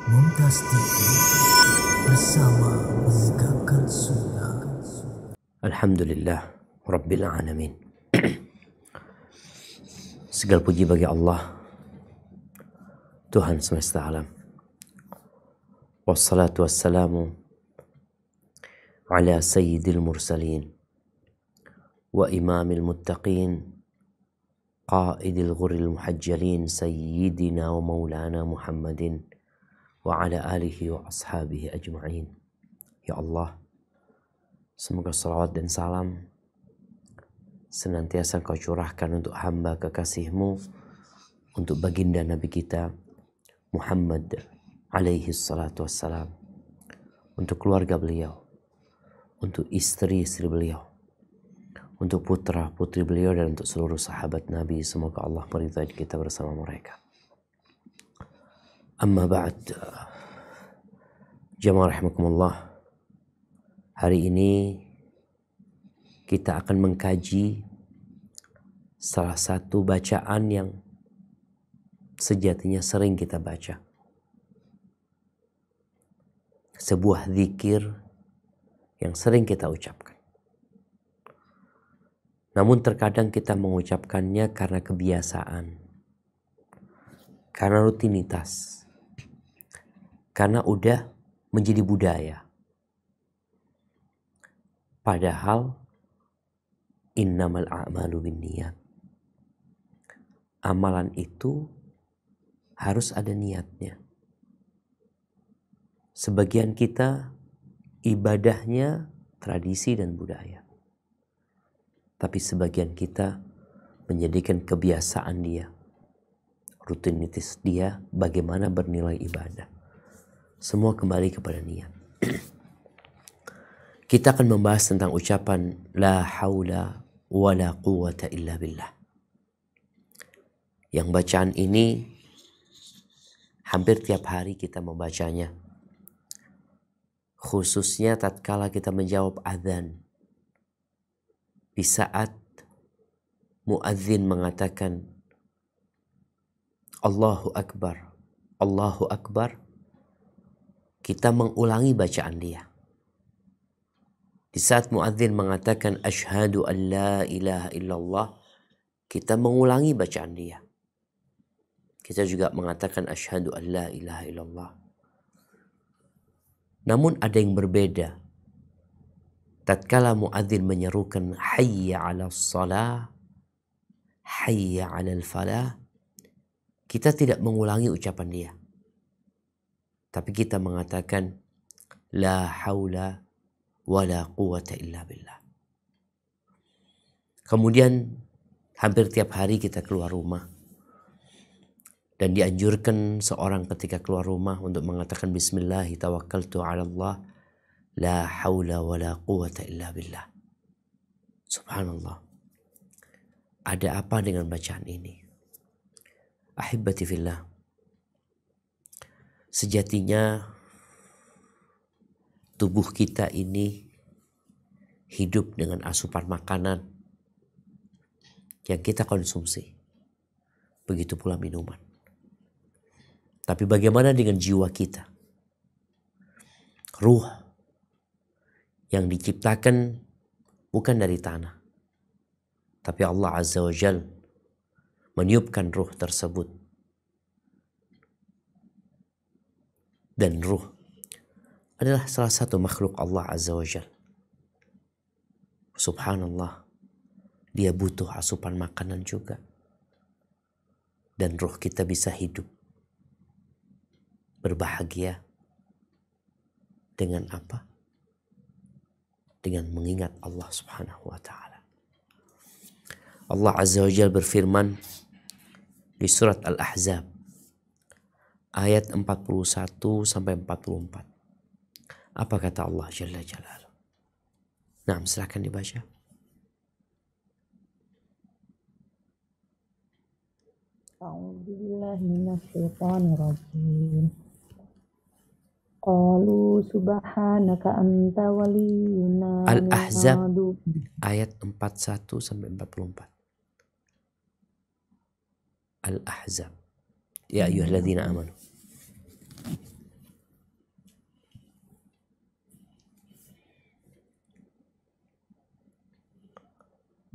Mumtaz TV bersama menegakkan sunnah. Alhamdulillah Rabbil Alamin. Segala puji bagi Allah, Tuhan semesta alam. Wassalatu wassalamu ala sayyidil mursalin wa imamil muttaqin qaidil ghuril muhajjalin sayyidina wa maulana Muhammadin wa ala alihi wa ashabihi ajma'in. Ya Allah, semoga salawat dan salam senantiasa Kau curahkan untuk hamba kekasih-Mu, untuk baginda Nabi kita Muhammad alaihi salatu wassalam, untuk keluarga beliau, untuk istri-istri beliau, untuk putra-putri beliau, dan untuk seluruh sahabat Nabi. Semoga Allah meridhai kita bersama mereka. Amma ba'd. Jamaah rahimakumullah. Hari ini kita akan mengkaji salah satu bacaan yang sejatinya sering kita baca. Sebuah zikir yang sering kita ucapkan. Namun terkadang kita mengucapkannya karena kebiasaan, karena rutinitas, karena udah menjadi budaya. Padahal innamal a'malu binniyat. Amalan itu harus ada niatnya. Sebagian kita ibadahnya tradisi dan budaya. Tapi sebagian kita menjadikan kebiasaan dia, rutinitas dia, bagaimana bernilai ibadah. Semua kembali kepada niat. Kita akan membahas tentang ucapan la haula wa la quwwata illa billah. Yang bacaan ini hampir tiap hari kita membacanya. Khususnya tatkala kita menjawab azan. Di saat muadzin mengatakan Allahu Akbar, Allahu Akbar, kita mengulangi bacaan dia. Di saat muadzin mengatakan asyhadu an la ilaha illallah, kita mengulangi bacaan dia. Kita juga mengatakan asyhadu an la ilaha illallah. Namun ada yang berbeda. Tatkala muadzin menyerukan hayya 'alas shalah, hayya 'alal falah, kita tidak mengulangi ucapan dia. Tapi kita mengatakan la haula wa la quwwata illa billah. Kemudian hampir tiap hari kita keluar rumah. Dan dianjurkan seorang ketika keluar rumah untuk mengatakan bismillah tawakkaltu 'ala Allah la haula wa la quwwata illa billah. Subhanallah. Ada apa dengan bacaan ini? Ahibbati fillah. Sejatinya tubuh kita ini hidup dengan asupan makanan yang kita konsumsi. Begitu pula minuman. Tapi bagaimana dengan jiwa kita? Ruh yang diciptakan bukan dari tanah. Tapi Allah Azza wa Jal meniupkan ruh tersebut. Dan ruh adalah salah satu makhluk Allah Azza wa Jal. Subhanallah. Dia butuh asupan makanan juga. Dan ruh kita bisa hidup. Berbahagia. Dengan apa? Dengan mengingat Allah Subhanahu wa ta'ala. Allah Azza wa Jal berfirman di surat Al-Ahzab ayat 41 sampai 44. Apa kata Allah Jalla Jalaluhu? Nah, silakan dibaca. A'udzubillahi minasyaitonirrajim. Qalu subhanaka anta waliyuna. Al-Ahzab ayat 41 sampai 44. Al-Ahzab. Ya ayyuhalladzina amanu.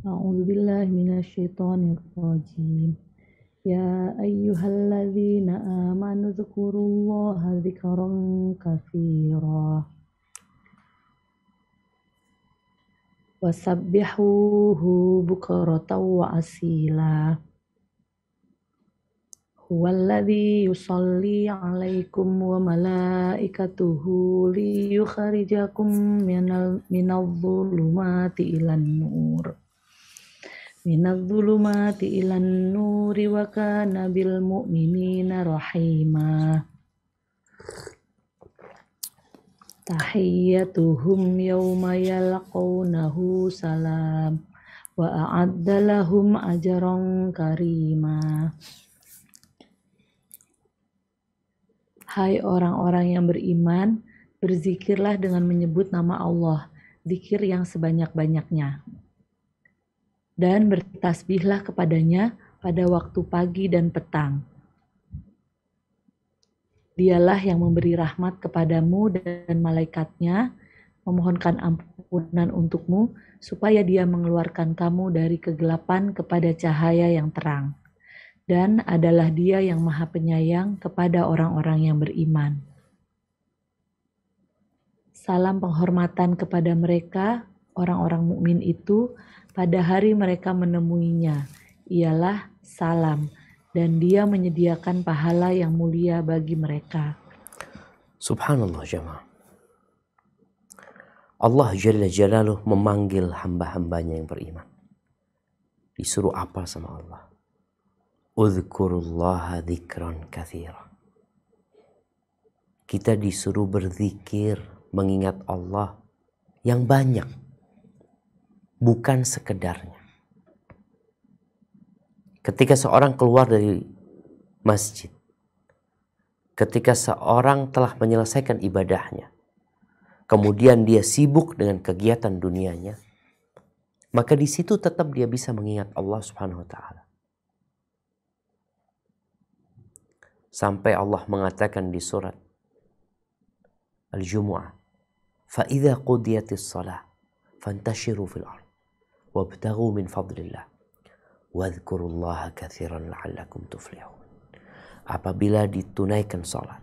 A'udzubillahi minasyaitonirrajim. Ya ayyuhalladzina amanu dzkurullaha dzikran katsira wasabbihuhu bukratan wa asila. Huwallazi yusalli 'alaikum wa malaikatuhu liyukhrijakum minadh-dhulumati ilan nuri wa kana bil mu'minina rahima. Tahiyyatuhum yawma yalqawnahu salam wa a'adda lahum ajran karima. Hai orang-orang yang beriman, berzikirlah dengan menyebut nama Allah, zikir yang sebanyak-banyaknya. Dan bertasbihlah kepadanya pada waktu pagi dan petang. Dialah yang memberi rahmat kepadamu dan malaikatnya, memohonkan ampunan untukmu, supaya dia mengeluarkan kamu dari kegelapan kepada cahaya yang terang. Dan adalah dia yang maha penyayang kepada orang-orang yang beriman. Salam penghormatan kepada mereka, orang-orang mukmin itu, pada hari mereka menemuinya, ialah salam, dan dia menyediakan pahala yang mulia bagi mereka. Subhanallah jemaah. Allah Jalla Jalaluh memanggil hamba-hambanya yang beriman. Disuruh apa sama Allah? Udzkurullaha dzikran katsira. Kita disuruh berzikir, mengingat Allah yang banyak, bukan sekedarnya. Ketika seorang keluar dari masjid, ketika seorang telah menyelesaikan ibadahnya, kemudian dia sibuk dengan kegiatan dunianya, maka di situ tetap dia bisa mengingat Allah Subhanahu wa taala. Sampai Allah mengatakan di surat Al-Jumu'ah, فَإِذَا قُضِيَتِ الصَّلَاةِ فَانْتَشِرُوا فِي الْأَرْضِ وَابْتَغُوا مِنْ فَضْلِ اللَّهِ وَاذْكُرُوا اللَّهَ كَثِيرًا لَعَلَّكُمْ تُفْلِحُونَ. Apabila ditunaikan salat,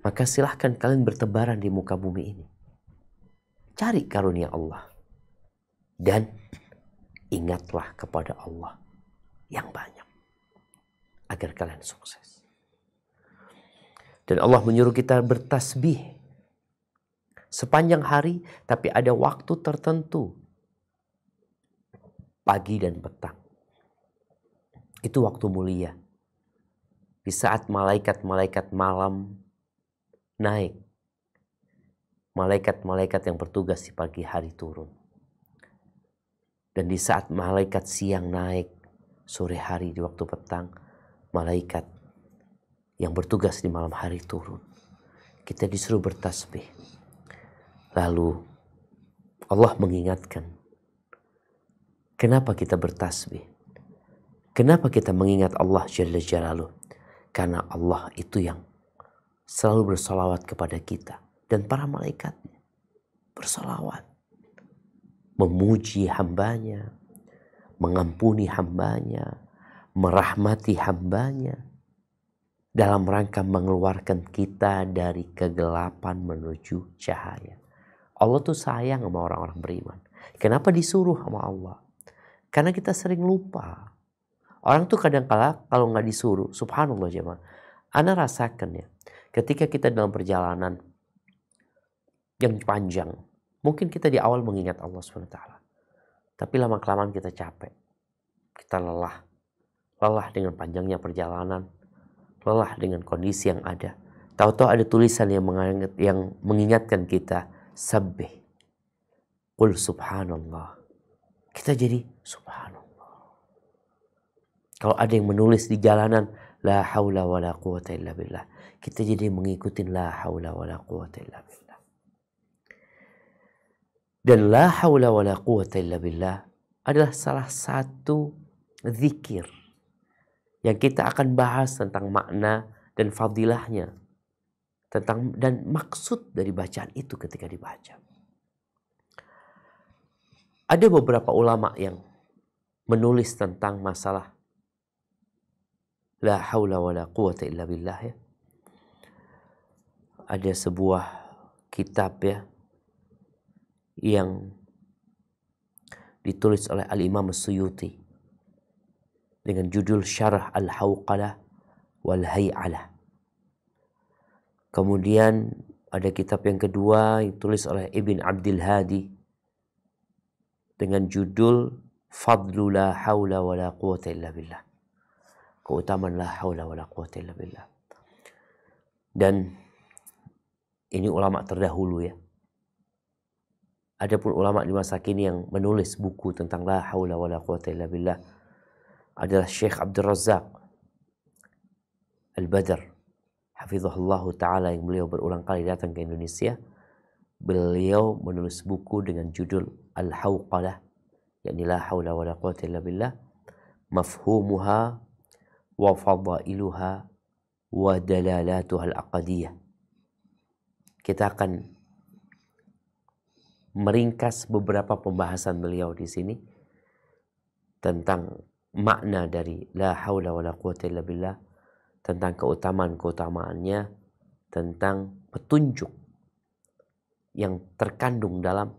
maka silahkan kalian bertebaran di muka bumi ini. Cari karunia Allah. Dan ingatlah kepada Allah yang banyak. Agar kalian sukses. Dan Allah menyuruh kita bertasbih sepanjang hari, tapi ada waktu tertentu. Pagi dan petang. Itu waktu mulia. Di saat malaikat-malaikat malam naik. Malaikat-malaikat yang bertugas di pagi hari turun. Dan di saat malaikat siang naik, sore hari di waktu petang, malaikat yang bertugas di malam hari turun. Kita disuruh bertasbih. Lalu Allah mengingatkan, kenapa kita bertasbih? Kenapa kita mengingat Allah Jalla Jalaluh? Karena Allah itu yang selalu bersolawat kepada kita. Dan para malaikatnya bersolawat. Memuji hambanya, mengampuni hambanya, merahmati hambanya, dalam rangka mengeluarkan kita dari kegelapan menuju cahaya. Allah tuh sayang sama orang-orang beriman. Kenapa disuruh sama Allah? Karena kita sering lupa. Orang tuh kadang-kala kalau nggak disuruh, subhanallah jemaah, ana rasakan ya, ketika kita dalam perjalanan yang panjang, mungkin kita di awal mengingat Allah SWT, tapi lama-kelamaan kita capek, kita lelah dengan panjangnya perjalanan, lelah dengan kondisi yang ada. Tahu-tahu ada tulisan yang mengingatkan kita, sabbih, qul subhanallah. Kita jadi subhanallah. Kalau ada yang menulis di jalanan, la haula wa la quwata illa billah, kita jadi mengikuti la haula wa la quwata illa billah. Dan la haula wa la quwata illa billah adalah salah satu zikir yang kita akan bahas tentang makna dan fadilahnya, dan maksud dari bacaan itu ketika dibaca. Ada beberapa ulama yang menulis tentang masalah la haula wa la quwata illa billah ya. Ada sebuah kitab ya yang ditulis oleh Al-Imam As-Suyuti dengan judul Syarah Al-Hawqalah wal Hay'alah. Kemudian ada kitab yang kedua yang ditulis oleh Ibn Abdul Hadi dengan judul Fadlu la haula wa la quwata illa billah. Keutamaan la haula wa la quwata illa billah. Dan ini ulama terdahulu ya. Adapun ulama di masa kini yang menulis buku tentang la haula wa la quwata illa billah adalah Syekh Abdul Razak Al-Badr hafizahullah ta'ala, yang beliau berulang kali datang ke Indonesia. Beliau menulis buku dengan judul Al-Hawqalah, yakni la haula wa la quwata illa billah, mafhumuha wa fadailuha wa dalalatuha al-aqadiyah. Kita akan meringkas beberapa pembahasan beliau di sini tentang makna dari la haula wa la quwata illa billah, tentang keutamaan-keutamaannya, tentang petunjuk yang terkandung dalam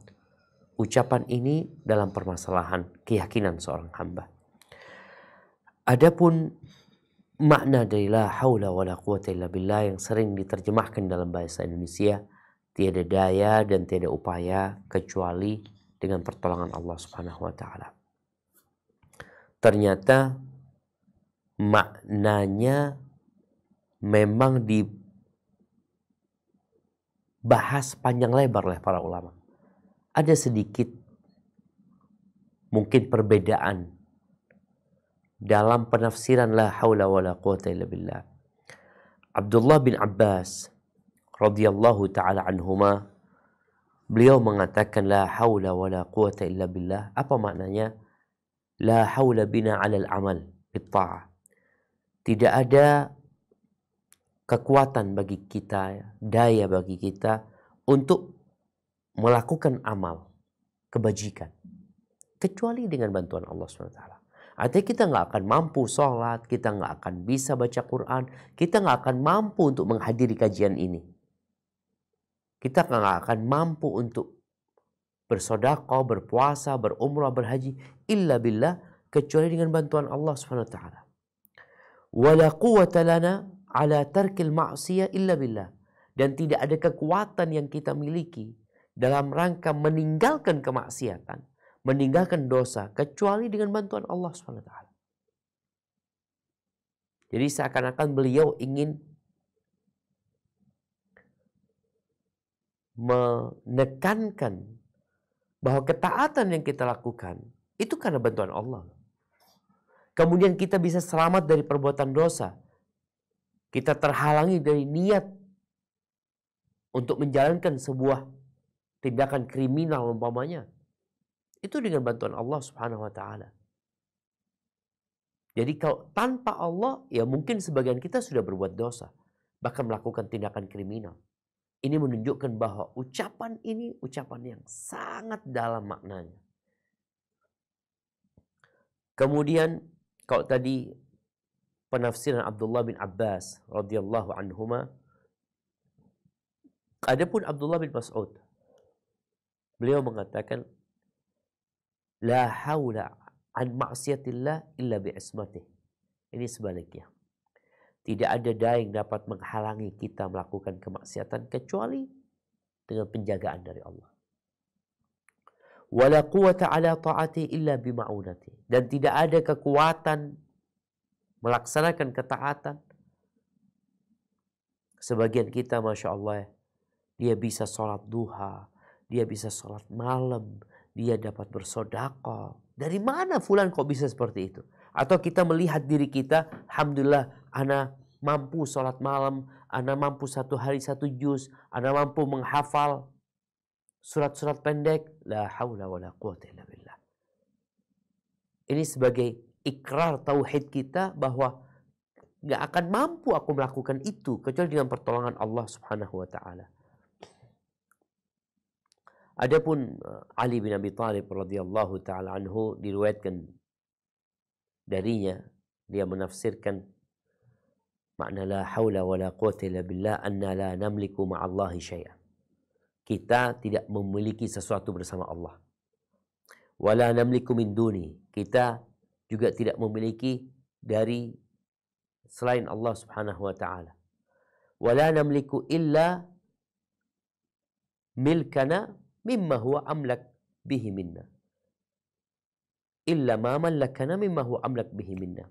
ucapan ini dalam permasalahan keyakinan seorang hamba. Adapun makna dari la haula wa la quwata illa billah yang sering diterjemahkan dalam bahasa Indonesia, tiada daya dan tiada upaya kecuali dengan pertolongan Allah Subhanahu wa taala. Ternyata maknanya memang dibahas panjang lebar oleh para ulama. Ada sedikit mungkin perbedaan dalam penafsiran la haula wa la quwata illa billah. Abdullah bin Abbas radhiyallahu ta'ala anhuma, beliau mengatakan la haula wa la quwata illa billah. Apa maknanya? La haula bina 'alal amal bitta'ah. Tidak ada kekuatan bagi kita, daya bagi kita untuk melakukan amal kebajikan kecuali dengan bantuan Allah SWT. Artinya kita nggak akan mampu sholat, kita nggak akan bisa baca Quran, kita nggak akan mampu untuk menghadiri kajian ini. Kita nggak akan mampu untuk bersedekah, berpuasa, berumrah, berhaji, illa billah, kecuali dengan bantuan Allah SWT. Wala quwwata lana ala tarkil ma'siyah illa billah. Dan tidak ada kekuatan yang kita miliki dalam rangka meninggalkan kemaksiatan, meninggalkan dosa, kecuali dengan bantuan Allah SWT. Jadi seakan-akan beliau ingin menekankan bahwa ketaatan yang kita lakukan itu karena bantuan Allah. Kemudian kita bisa selamat dari perbuatan dosa. Kita terhalangi dari niat untuk menjalankan sebuah tindakan kriminal umpamanya. Itu dengan bantuan Allah Subhanahu wa taala. Jadi kalau tanpa Allah, ya mungkin sebagian kita sudah berbuat dosa, bahkan melakukan tindakan kriminal. Ini menunjukkan bahwa ucapan ini ucapan yang sangat dalam maknanya. Kemudian kalau tadi penafsiran Abdullah bin Abbas radhiyallahu anhuma, adapun Abdullah bin Mas'ud, beliau mengatakan la haula an ma'siyatillah illa bi ismatih. Ini sebaliknya. Tidak ada daya yang dapat menghalangi kita melakukan kemaksiatan kecuali dengan penjagaan dari Allah. Wala quwwata ala ta'ati illa bi ma'unati. Dan tidak ada kekuatan melaksanakan ketaatan. Sebagian kita Masya Allah, dia bisa sholat duha, dia bisa sholat malam, dia dapat bersedekah. Dari mana fulan kok bisa seperti itu? Atau kita melihat diri kita, alhamdulillah, ana mampu sholat malam, ana mampu satu hari satu juz, ana mampu menghafal surat-surat pendek. La haula wa la quwata illa billah. Ini sebagai ikrar tauhid kita bahwa gak akan mampu aku melakukan itu kecuali dengan pertolongan Allah Subhanahu wa ta'ala. Adapun Ali bin Abi Thalib radhiyallahu taala anhu, diriwayatkan darinya, dia menafsirkan makna la haula wala quwwata illa billah anna la namliku ma'allahi syai'an. Kita tidak memiliki sesuatu bersama Allah. Wala namliku min duni. Kita juga tidak memiliki dari selain Allah Subhanahu wa taala. Wala namliku illa milkana mimma huwa amlak bihi minna. Illa ma mallakana mimma huwa amlak bihi minna.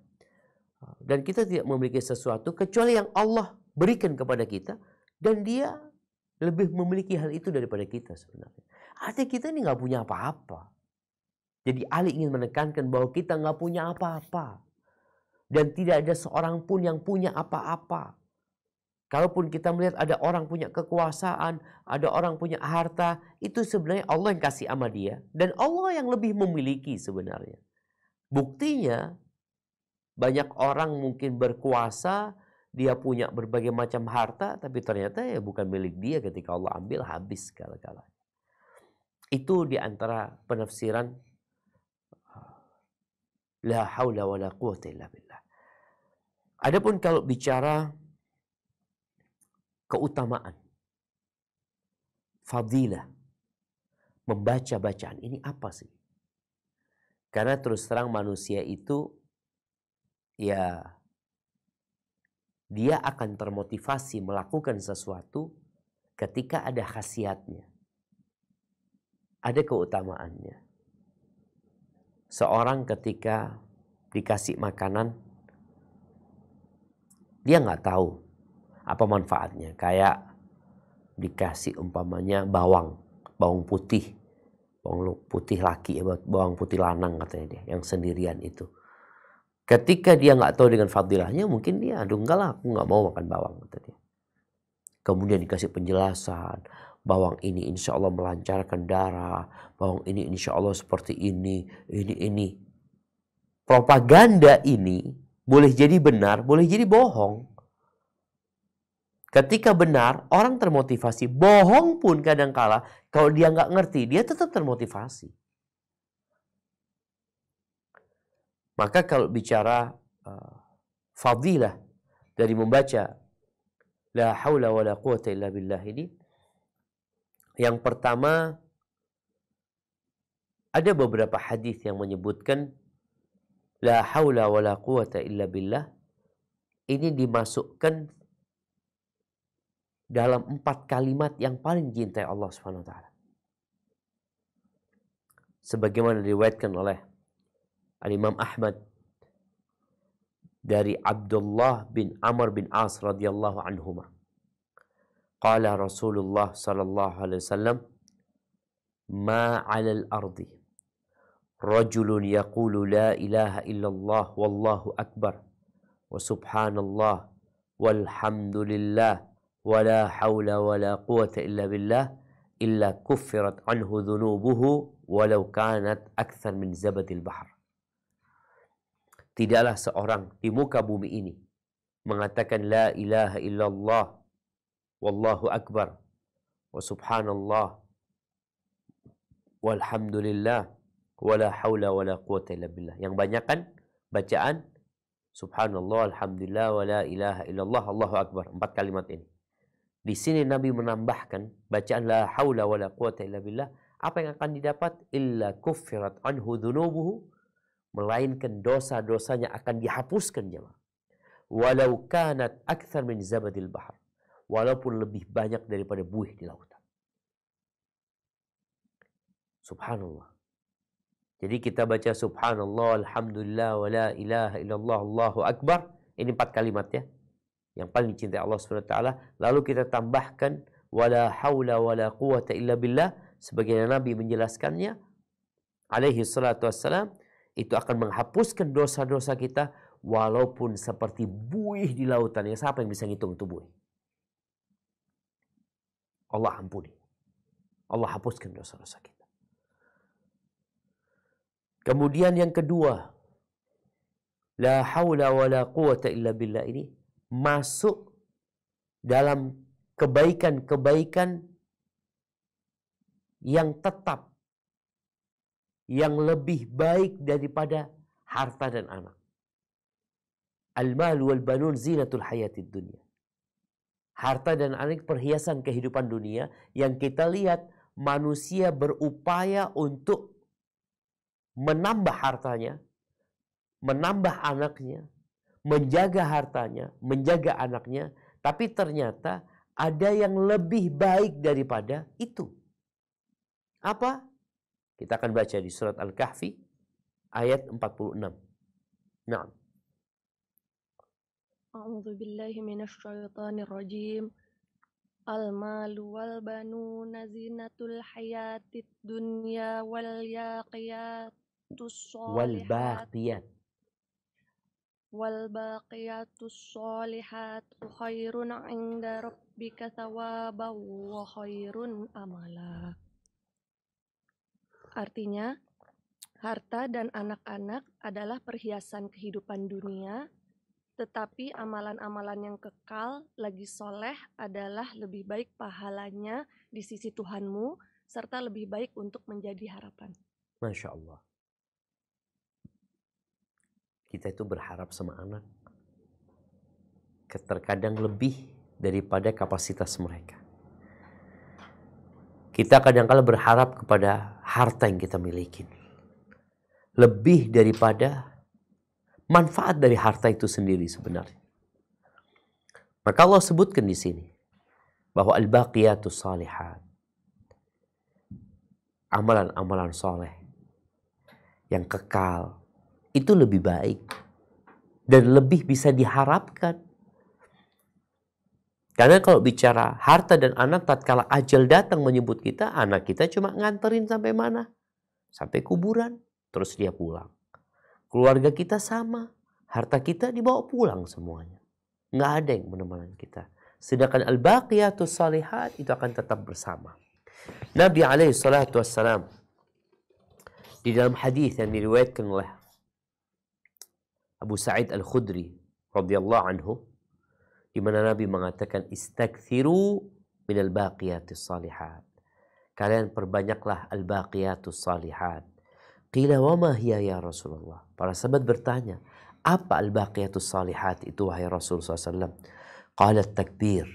Dan kita tidak memiliki sesuatu kecuali yang Allah berikan kepada kita, dan dia lebih memiliki hal itu daripada kita sebenarnya. Artinya kita ini nggak punya apa-apa. Jadi Ali ingin menekankan bahwa kita nggak punya apa-apa. Dan tidak ada seorang pun yang punya apa-apa. Kalaupun kita melihat ada orang punya kekuasaan, ada orang punya harta, itu sebenarnya Allah yang kasih sama dia. Dan Allah yang lebih memiliki sebenarnya. Buktinya, banyak orang mungkin berkuasa, dia punya berbagai macam harta, tapi ternyata ya bukan milik dia, ketika Allah ambil habis segala-galanya. Itu diantara penafsiran la haula wa la quwwata illa billah. Adapun kalau bicara keutamaan, fadilah, membaca bacaan ini apa sih? Karena terus terang manusia itu ya dia akan termotivasi melakukan sesuatu ketika ada khasiatnya, ada keutamaannya. Seorang ketika dikasih makanan, dia nggak tahu apa manfaatnya. Kayak dikasih umpamanya bawang putih laki, bawang putih lanang katanya dia, yang sendirian itu. Ketika dia nggak tahu dengan fadilahnya, mungkin dia, aduh enggak lah, aku nggak mau makan bawang, kata dia. Kemudian dikasih penjelasan, bawang ini insya Allah melancarkan darah, bawang ini insya Allah seperti ini. Propaganda ini boleh jadi benar, boleh jadi bohong. Ketika benar, orang termotivasi. Bohong pun kadangkala, kalau dia nggak ngerti, dia tetap termotivasi. Maka kalau bicara fadilah dari membaca la haula wa la quwwata illa billah ini, yang pertama, ada beberapa hadis yang menyebutkan la haula wa la quwwata illa billah ini dimasukkan dalam 4 kalimat yang paling dicintai Allah Subhanahu wa taala. Sebagaimana diriwayatkan oleh Al-Imam Ahmad dari Abdullah bin Amr bin As radhiyallahu anhuma. Qala Rasulullah sallallahu alaihi wasallam, ma 'alal ardi rajulun yaqulu la ilaha illallah wallahu akbar wa subhanallah walhamdulillah wa la hawla wa la quwwata illa billah illa kuffirat anhu dhunubuhu walau kanat akthar min zabadil bahr. Tidaklah seorang di muka bumi ini mengatakan la ilaha illallah wallahu akbar wa subhanallah walhamdulillah wala haula wala quwwata illa billah. Yang banyakkan bacaan subhanallah, alhamdulillah, wala ilaha illallah, Allahu akbar. 4 kalimat ini. Di sini Nabi menambahkan bacaan la haula wala quwwata illa billah. Apa yang akan didapat? Illa kuffirat anhu dhunubuhu, melainkan dosa-dosanya akan dihapuskan jemaah. Walau kanat akthar min zabadil bahr, walaupun lebih banyak daripada buih di lautan. Subhanallah. Jadi kita baca subhanallah, alhamdulillah, wa la ilaha illallah, Allahu akbar. Ini 4 kalimat ya, yang paling dicintai Allah SWT. Lalu kita tambahkan wala haula wala quwwata illa billah, sebagaimana Nabi menjelaskannya alaihi salatu wassalam, itu akan menghapuskan dosa-dosa kita walaupun seperti buih di lautan. Ya, siapa yang bisa ngitung itu buih? Allah ampuni. Allah hapuskan dosa-dosa kita. Kemudian yang kedua, la haula wa la quwwata illa billah ini masuk dalam kebaikan-kebaikan yang tetap, yang lebih baik daripada harta dan anak. Al-mal wal banun zinatul hayatid dunya. Harta dan anak perhiasan kehidupan dunia yang kita lihat manusia berupaya untuk menambah hartanya, menambah anaknya, menjaga hartanya, menjaga anaknya, tapi ternyata ada yang lebih baik daripada itu. Apa? Kita akan baca di surat Al-Kahfi ayat 46. Nah. A'udzu billahi minasy syaithanir rajim. Al-malu wal banuna zinatul hayatid dunya wal baqiyatus sholihat khairun 'inda rabbika thawaban wa khairun amala. Artinya, harta dan anak-anak adalah perhiasan kehidupan dunia, tetapi amalan-amalan yang kekal lagi soleh adalah lebih baik pahalanya di sisi Tuhanmu, serta lebih baik untuk menjadi harapan. Masya Allah. Kita itu berharap sama anak. Terkadang lebih daripada kapasitas mereka. Kita kadang-kala berharap kepada harta yang kita miliki. Lebih daripada manfaat dari harta itu sendiri sebenarnya. Maka Allah sebutkan di sini bahwa al-baqiyatus shalihat, amalan-amalan soleh yang kekal itu lebih baik dan lebih bisa diharapkan. Karena kalau bicara harta dan anak, tatkala ajal datang menyebut kita, anak kita cuma nganterin sampai mana? Sampai kuburan, terus dia pulang. Keluarga kita sama, harta kita dibawa pulang semuanya. Nggak ada yang menemani kita. Sedangkan al-baqiyatus shalihat itu akan tetap bersama. Nabi alaihi salatu wassalam di dalam hadis yang diriwayatkan oleh Abu Sa'id Al-Khudri radhiyallahu anhu, di mana Nabi mengatakan istakthiru minal baqiyatis shalihat. Kalian perbanyaklah al-baqiyatus shalihat. Qila wa ma hiya ya Rasulullah? Para sahabat bertanya, apa al-baqiyatus shalihat itu wahai Rasulullah SAW? Qala takbir.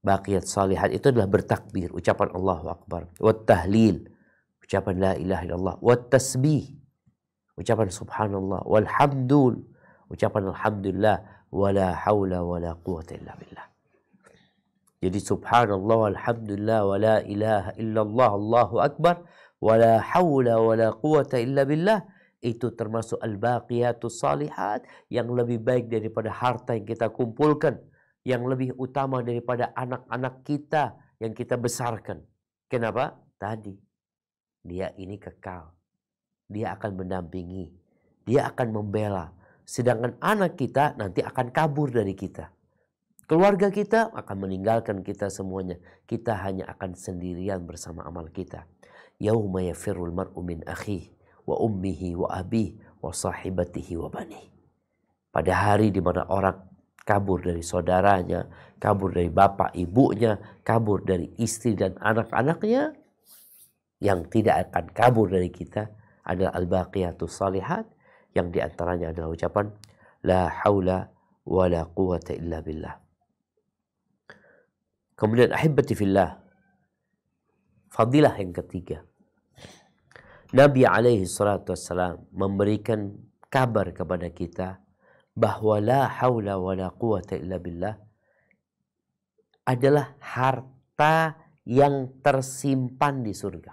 Baqiyat shalihat itu adalah bertakbir, ucapan Allahu Akbar. Wat tahlil, ucapan la ilaha illallah. Wat tasbih, ucapan subhanallah. Walhamdul, ucapan alhamdulillah. Wala hawla wala quwwata illa billah. Jadi subhanallah walhamdulillah wala ilaha illallah Allahu Akbar wala hawla wala quwwata illa billah, itu termasuk al-baqiyatus shalihat yang lebih baik daripada harta yang kita kumpulkan, yang lebih utama daripada anak-anak kita yang kita besarkan. Kenapa? Tadi dia ini kekal, dia akan mendampingi, dia akan membela. Sedangkan anak kita nanti akan kabur dari kita. Keluarga kita akan meninggalkan kita semuanya. Kita hanya akan sendirian bersama amal kita. Yauma yafirrul mar'u min akhihi wa ummihi wa abihi wa sahibatihi wa banihi. Pada hari di mana orang kabur dari saudaranya, kabur dari bapak ibunya, kabur dari istri dan anak-anaknya, yang tidak akan kabur dari kita adalah al-baqiyatus shalihat, yang diantaranya adalah ucapan la haula wa la quwwata illa billah. Kemudian ahibati fillah, fadilah yang ketiga. Nabi alaihi salatu wassalam memberikan kabar kepada kita bahwa la haula wa la quwwata illa billah adalah harta yang tersimpan di surga.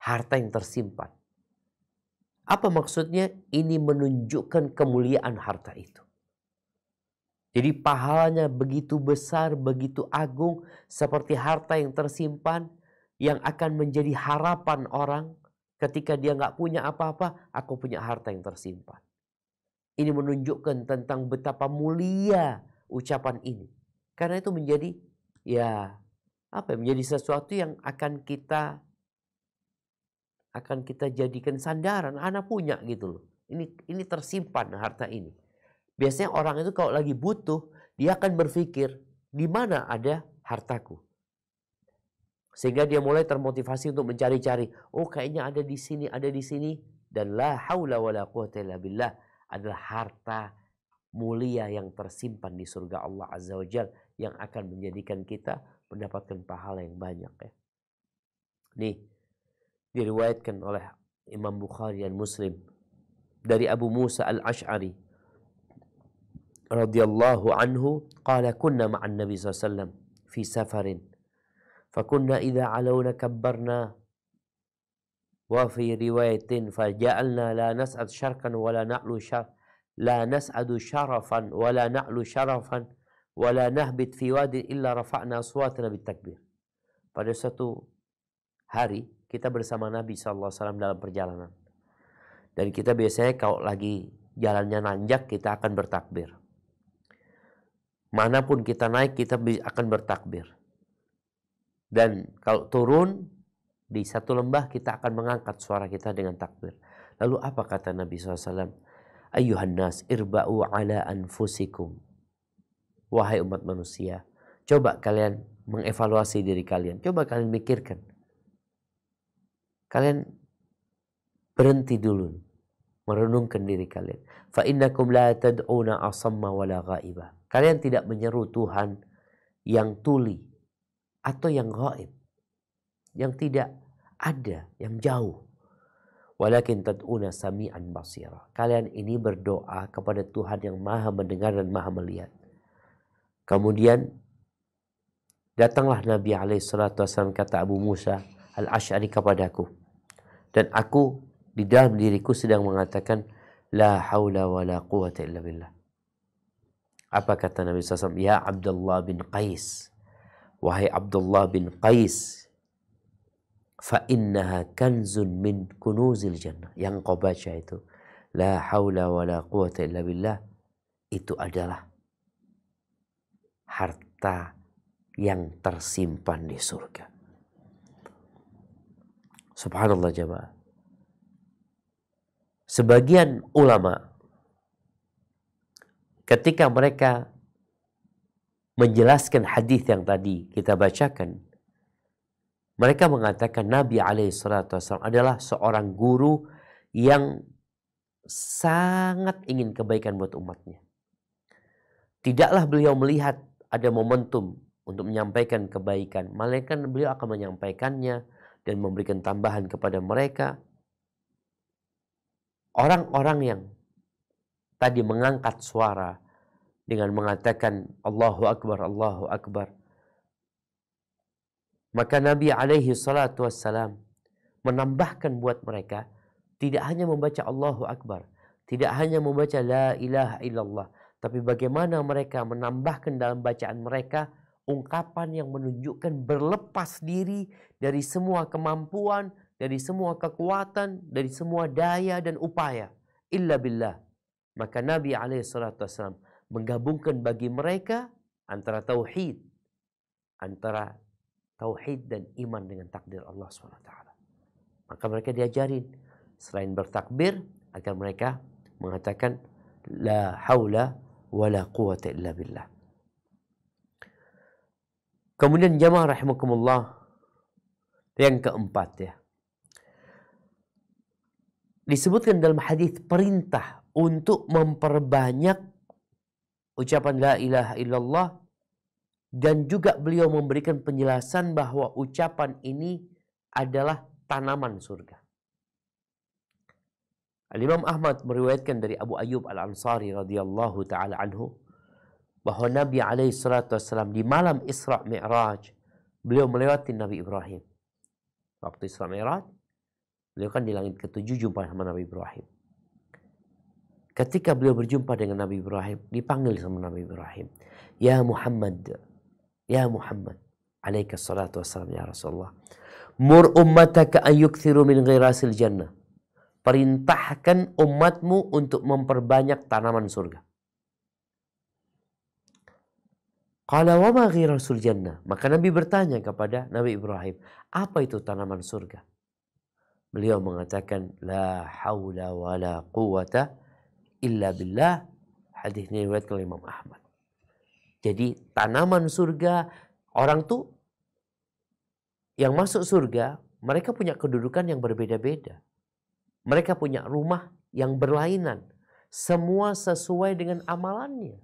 Harta yang tersimpan. Apa maksudnya? Ini menunjukkan kemuliaan harta itu. Jadi pahalanya begitu besar, begitu agung, seperti harta yang tersimpan, yang akan menjadi harapan orang ketika dia nggak punya apa-apa, aku punya harta yang tersimpan. Ini menunjukkan tentang betapa mulia ucapan ini. Karena itu menjadi menjadi sesuatu yang akan kita jadikan sandaran. Anak punya gitu loh. Ini tersimpan harta ini. Biasanya orang itu kalau lagi butuh, dia akan berpikir, di mana ada hartaku? Sehingga dia mulai termotivasi untuk mencari-cari. Oh, kayaknya ada di sini, ada di sini. Dan la haula wala quwwata illa billah adalah harta mulia yang tersimpan di surga Allah Azza wa Jalla yang akan menjadikan kita mendapatkan pahala yang banyak ya. Nih, diriwayatkan oleh Imam Bukhari dan Muslim dari Abu Musa Al-Ash'ari radhiyallahu anhu qala kunna ma'an Nabi sallallahu alaihi wasallam fi safarin fakunna idza alawna kabbarna wa fi riwayatin faja'alna la nas'ad syarqan wa la na'lu la nas'adu syarafan wa la na'lu syarafan wa la nahbit fi wadin illa rafa'na aswatana bitakbir. Pada suatu hari kita bersama Nabi SAW dalam perjalanan. Dan kita biasanya kalau lagi jalannya nanjak kita akan bertakbir. Manapun kita naik kita akan bertakbir. Dan kalau turun di satu lembah kita akan mengangkat suara kita dengan takbir. Lalu apa kata Nabi SAW? Ayyuhan nas irba'u ala anfusikum. Wahai umat manusia, coba kalian mengevaluasi diri kalian. Coba kalian mikirkan. Kalian berhenti dulu merenungkan diri kalian. Fa innakum la tad'una asamma wala ghaiba. Kalian tidak menyeru Tuhan yang tuli atau yang gaib, yang tidak ada, yang jauh. Walakin tad'una sami'an basira. Kalian ini berdoa kepada Tuhan yang maha mendengar dan maha melihat. Kemudian datanglah Nabi SAW, kata Abu Musa Al-Ash'ari kepadaku. Dan aku di dalam diriku sedang mengatakan la haula wa la quwwata illa billah. Apa kata Nabi SAW? Ya Abdullah bin Qais. Wahai Abdullah bin Qais. Fa innaha kanzun min kunuzil jannah. Yang kau baca itu. La haula wa la quwwata illa billah. Itu adalah harta yang tersimpan di surga. Subhanallah jemaah. Sebagian ulama ketika mereka menjelaskan hadis yang tadi kita bacakan, mereka mengatakan Nabi SAW adalah seorang guru yang sangat ingin kebaikan buat umatnya. Tidaklah beliau melihat ada momentum untuk menyampaikan kebaikan, melainkan beliau akan menyampaikannya dan memberikan tambahan kepada mereka. Orang-orang yang tadi mengangkat suara dengan mengatakan Allahu Akbar, Allahu Akbar. Maka Nabi SAW menambahkan buat mereka tidak hanya membaca Allahu Akbar, tidak hanya membaca La ilaha illallah, tapi bagaimana mereka menambahkan dalam bacaan mereka ungkapan yang menunjukkan berlepas diri dari semua kemampuan, dari semua kekuatan, dari semua daya dan upaya. Illa billah. Maka Nabi SAW menggabungkan bagi mereka antara tauhid dan iman dengan takdir Allah SWT. Maka mereka diajarin selain bertakbir agar mereka mengatakan la haula wala quwwata illa billah. Kemudian jamaah rahimakumullah, yang keempat ya, disebutkan dalam hadis perintah untuk memperbanyak ucapan la ilaha illallah, dan juga beliau memberikan penjelasan bahwa ucapan ini adalah tanaman surga. Al-Imam Ahmad meriwayatkan dari Abu Ayyub Al-Ansari radhiyallahu taala anhu bahwa Nabi SAW di malam Isra Mi'raj beliau melewati Nabi Ibrahim. Waktu Isra Mi'raj beliau kan di langit ke-7 jumpa sama Nabi Ibrahim. Ketika beliau berjumpa dengan Nabi Ibrahim, dipanggil sama Nabi Ibrahim, Ya Muhammad, alaika salatu wassalam ya Rasulullah. Mur ummataka an yukthiru min ghirasil jannah. Perintahkan umatmu untuk memperbanyak tanaman surga. Qala wa ma ghirasul jannah. Maka Nabi bertanya kepada Nabi Ibrahim, apa itu tanaman surga? Beliau mengatakan, la haula wa la quwwata illa billah. Hadis ini diriwayatkan oleh Imam Ahmad. Jadi tanaman surga, orang tuh yang masuk surga, mereka punya kedudukan yang berbeda-beda. Mereka punya rumah yang berlainan. Semua sesuai dengan amalannya.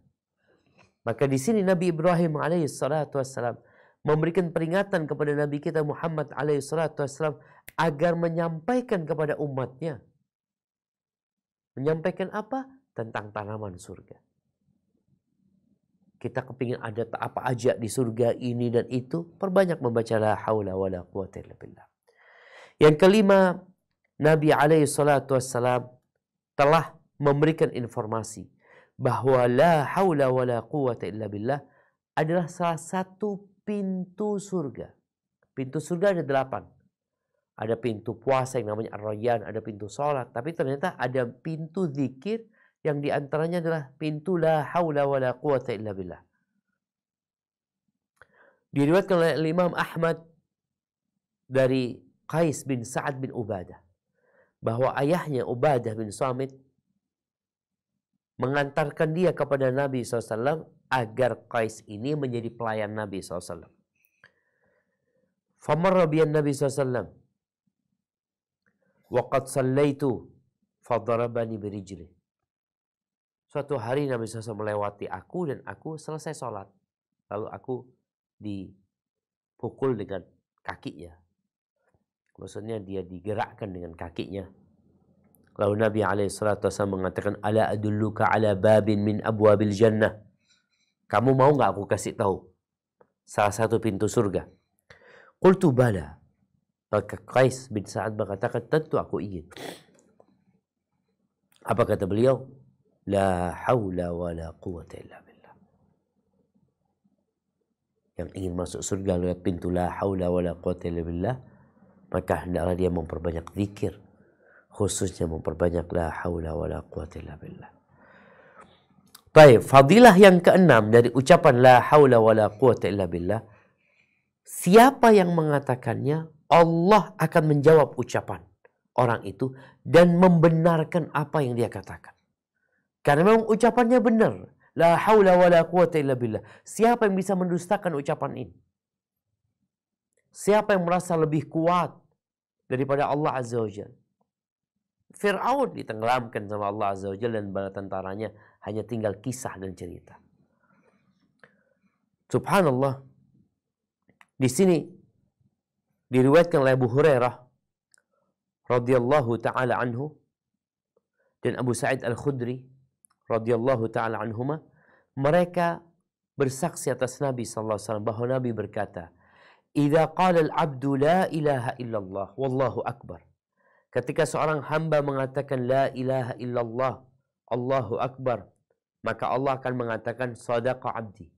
Maka di sini Nabi Ibrahim alaihissalatu wassalam memberikan peringatan kepada Nabi kita Muhammad alaihissalatu wassalam agar menyampaikan kepada umatnya. Menyampaikan apa? Tentang tanaman surga. Kita kepingin ada apa aja di surga ini dan itu, perbanyak membaca la haula wala quwata illa billah. Yang kelima, Nabi alaihissalatu wassalam telah memberikan informasi bahwa la haula wala quwata illa billah adalah salah satu pintu surga. Pintu surga ada 8. Ada pintu puasa yang namanya Ar-Rayyan, ada pintu sholat. Tapi ternyata ada pintu zikir yang diantaranya adalah pintu la haula wala quwata illa billah. Diriwayatkan oleh Imam Ahmad dari Qais bin Sa'ad bin Ubadah bahwa ayahnya Ubadah bin Samit mengantarkan dia kepada Nabi SAW agar Qais ini menjadi pelayan Nabi SAW. Famarra biyan Nabi SAW wa qad sallaitu fadarabani birijli. Suatu hari Nabi SAW melewati aku dan aku selesai sholat. Lalu aku dipukul dengan kakinya. Maksudnya dia digerakkan dengan kakinya. Lalu Nabi SAW mengatakan, ala adulluka ala babin min abwabil jannah. Kamu mau nggak aku kasih tahu salah satu pintu surga? Qultu bala. Maka Qais bin Sa'ad mengatakan, tentu aku ingin. Apa kata beliau? La haula wa la quwata illa billah. Yang ingin masuk surga lewat pintu la haula wa la quwata illa billah, maka hendaklah dia memperbanyak zikir. Khususnya memperbanyak la haula wa la quwata illa billah. Baik, fadilah yang keenam dari ucapan la haula wa la quwata illa billah. Siapa yang mengatakannya, Allah akan menjawab ucapan orang itu dan membenarkan apa yang dia katakan. Karena memang ucapannya benar. La haula wa la quwata illa billah. Siapa yang bisa mendustakan ucapan ini? Siapa yang merasa lebih kuat daripada Allah Azza wa Jalla? Fir'aun ditenggelamkan sama Allah Azza wa Jalla dan bala tentaranya, hanya tinggal kisah dan cerita. Subhanallah. Di sini diriwayatkan oleh Abu Hurairah radhiyallahu taala anhu dan Abu Sa'id Al-Khudri radhiyallahu taala anhuma, mereka bersaksi atas Nabi sallallahu alaihi wasallam bahwa Nabi berkata, "Idza qala al-'abdu la ilaha illallah wallahu akbar." Ketika seorang hamba mengatakan la ilaha illallah, Allahu akbar, maka Allah akan mengatakan sadaqa 'abdi.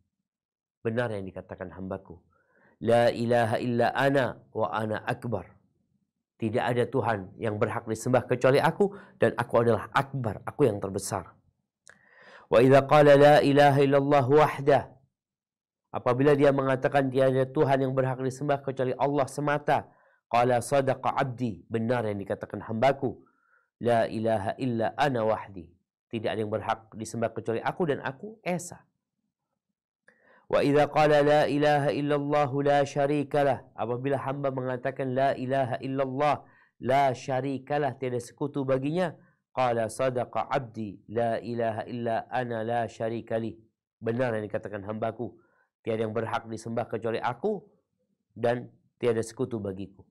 Benar yang dikatakan hambaku. La ilaha illa ana wa ana akbar. Tidak ada Tuhan yang berhak disembah kecuali aku dan aku adalah akbar, aku yang terbesar. Wa idza qala la ilaha illallah wahdah. Apabila dia mengatakan tiada Tuhan yang berhak disembah kecuali Allah semata, qala sadaqa 'abdi, benar yang dikatakan hambaku. La ilaha illa ana wahdi. Tidak ada yang berhak disembah kecuali aku dan aku esa. Wa idza qala la ilaha illallah la syarikalah. Apabila hamba mengatakan la ilaha illallah la syarikalah, tiada sekutu baginya, qala sadaqa 'abdi la ilaha illa ana la syarikali. Benar yang dikatakan hambaku, tiada yang berhak disembah kecuali aku dan tiada sekutu bagiku.